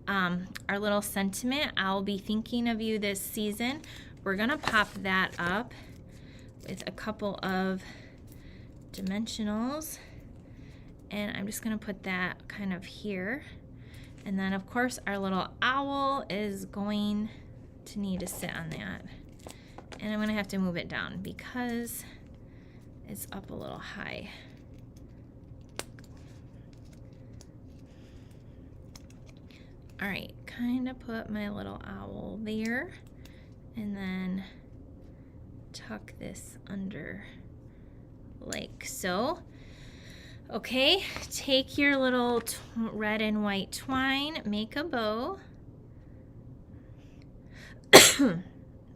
our little sentiment, I'll be thinking of you this season. We're gonna pop that up with a couple of dimensionals. And I'm just gonna put that kind of here. And then of course our little owl is going to need to sit on that. And I'm gonna have to move it down because it's up a little high. All right, kind of put my little owl there and then tuck this under like so. Okay, take your little red and white twine, make a bow.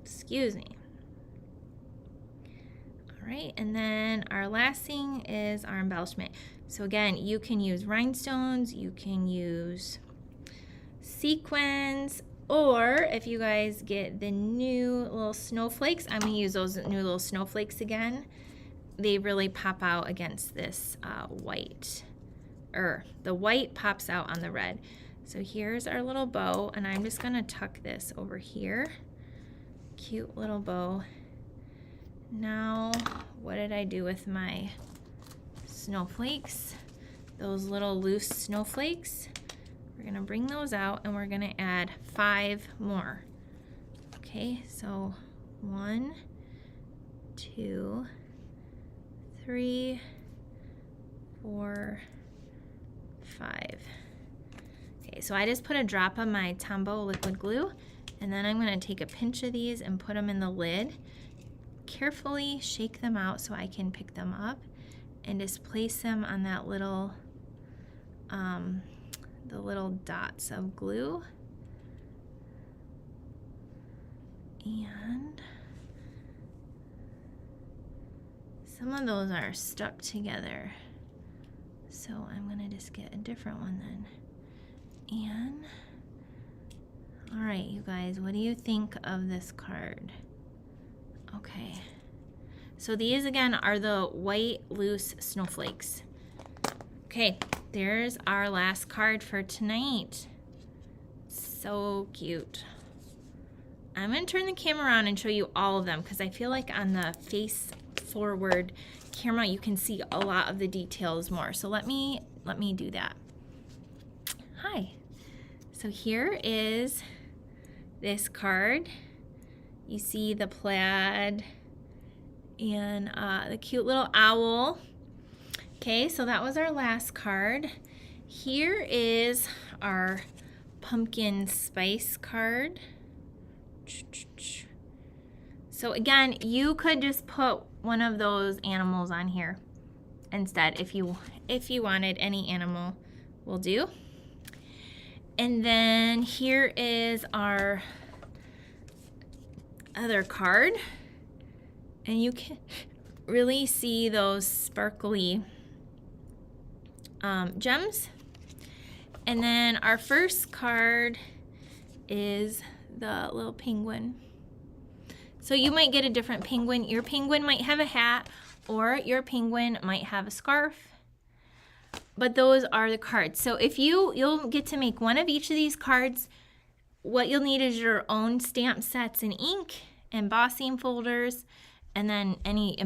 Excuse me. All right, and then our last thing is our embellishment. So again, you can use rhinestones, you can use sequins, or if you guys get the new little snowflakes, I'm gonna use those new little snowflakes again. They really pop out against this white, the white pops out on the red. So here's our little bow, and I'm just gonna tuck this over here. Cute little bow. Now, what did I do with my snowflakes? Those little loose snowflakes. We're gonna bring those out and we're gonna add 5 more. Okay, so 1, 2, 3, 4, 5. Okay, so I just put a drop of my Tombow liquid glue, and then I'm gonna take a pinch of these and put them in the lid. Carefully shake them out so I can pick them up and just place them on that little, the little dots of glue. And some of those are stuck together. So I'm gonna just get a different one then. And, all right, you guys, what do you think of this card? Okay, so these again are the white loose snowflakes. Okay, there's our last card for tonight. So cute. I'm gonna turn the camera around and show you all of them because I feel like on the face forward camera you can see a lot of the details more. So let me do that. Hi. So here is this card. You see the plaid and the cute little owl. Okay, so that was our last card. Here is our pumpkin spice card. So again, you could just put one of those animals on here instead if you wanted. Any animal will do. And then here is our other card. And you can really see those sparkly gems. And then our first card is the little penguin. So you might get a different penguin. Your penguin might have a hat, or your penguin might have a scarf. But those are the cards. So if you'll get to make one of each of these cards. What you'll need is your own stamp sets and ink, embossing folders, and then any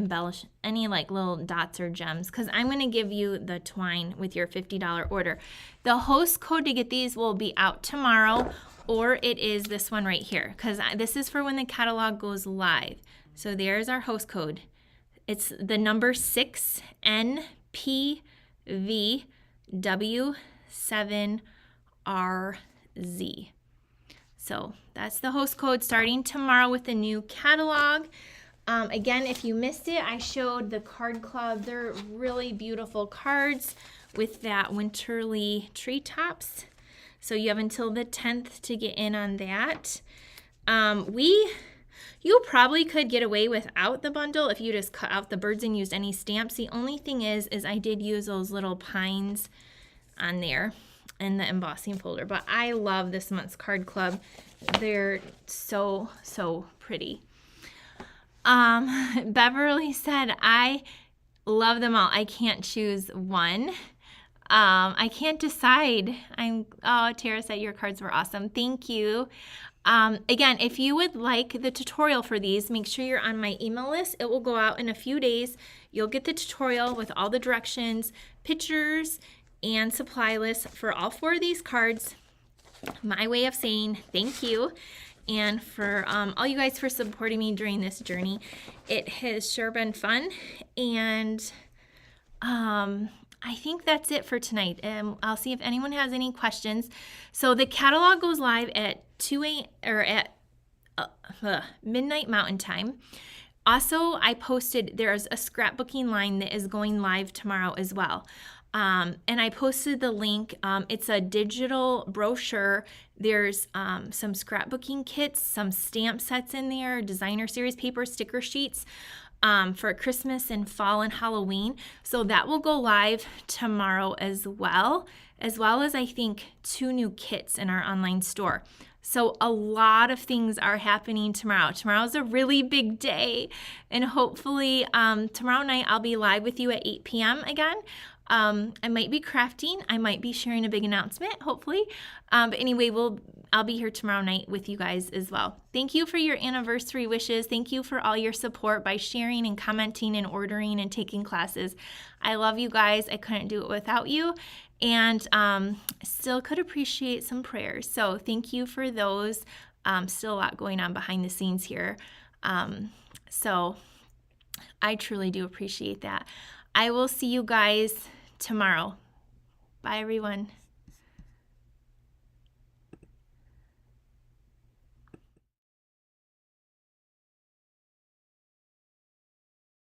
like little dots or gems, because I'm going to give you the twine with your $50 order. The host code to get these will be out tomorrow, or it is this one right here, because this is for when the catalog goes live. So there's our host code. It's the number 6NPVW7RZ. So that's the host code starting tomorrow with the new catalog. Again, if you missed it, I showed the card club. They're really beautiful cards with that winterly treetops. So you have until the 10th to get in on that. You probably could get away without the bundle if you just cut out the birds and used any stamps. The only thing is I did use those little pines on there in the embossing folder. But I love this month's card club. They're so, so pretty. Beverly said, I love them all. I can't choose one. I can't decide. Tara said your cards were awesome. Thank you. Again, if you would like the tutorial for these, make sure you're on my email list. It will go out in a few days. You'll get the tutorial with all the directions, pictures, and supply list for all 4 of these cards. My way of saying thank you, and for all you guys for supporting me during this journey. It has sure been fun, and I think that's it for tonight. I'll see if anyone has any questions. So the catalog goes live at midnight Mountain Time. Also, I posted, there's a scrapbooking line that is going live tomorrow as well. And I posted the link. It's a digital brochure. There's some scrapbooking kits, some stamp sets in there, designer series paper, sticker sheets for Christmas and fall and Halloween. So that will go live tomorrow as well as I think 2 new kits in our online store. So a lot of things are happening tomorrow. Tomorrow's a really big day, and hopefully tomorrow night I'll be live with you at 8 p.m. again. I might be crafting. I might be sharing a big announcement, hopefully. But anyway, I'll be here tomorrow night with you guys as well. Thank you for your anniversary wishes. Thank you for all your support by sharing and commenting and ordering and taking classes. I love you guys. I couldn't do it without you. And still could appreciate some prayers. So thank you for those. Still a lot going on behind the scenes here. So I truly do appreciate that. I will see you guys tomorrow. Bye, everyone.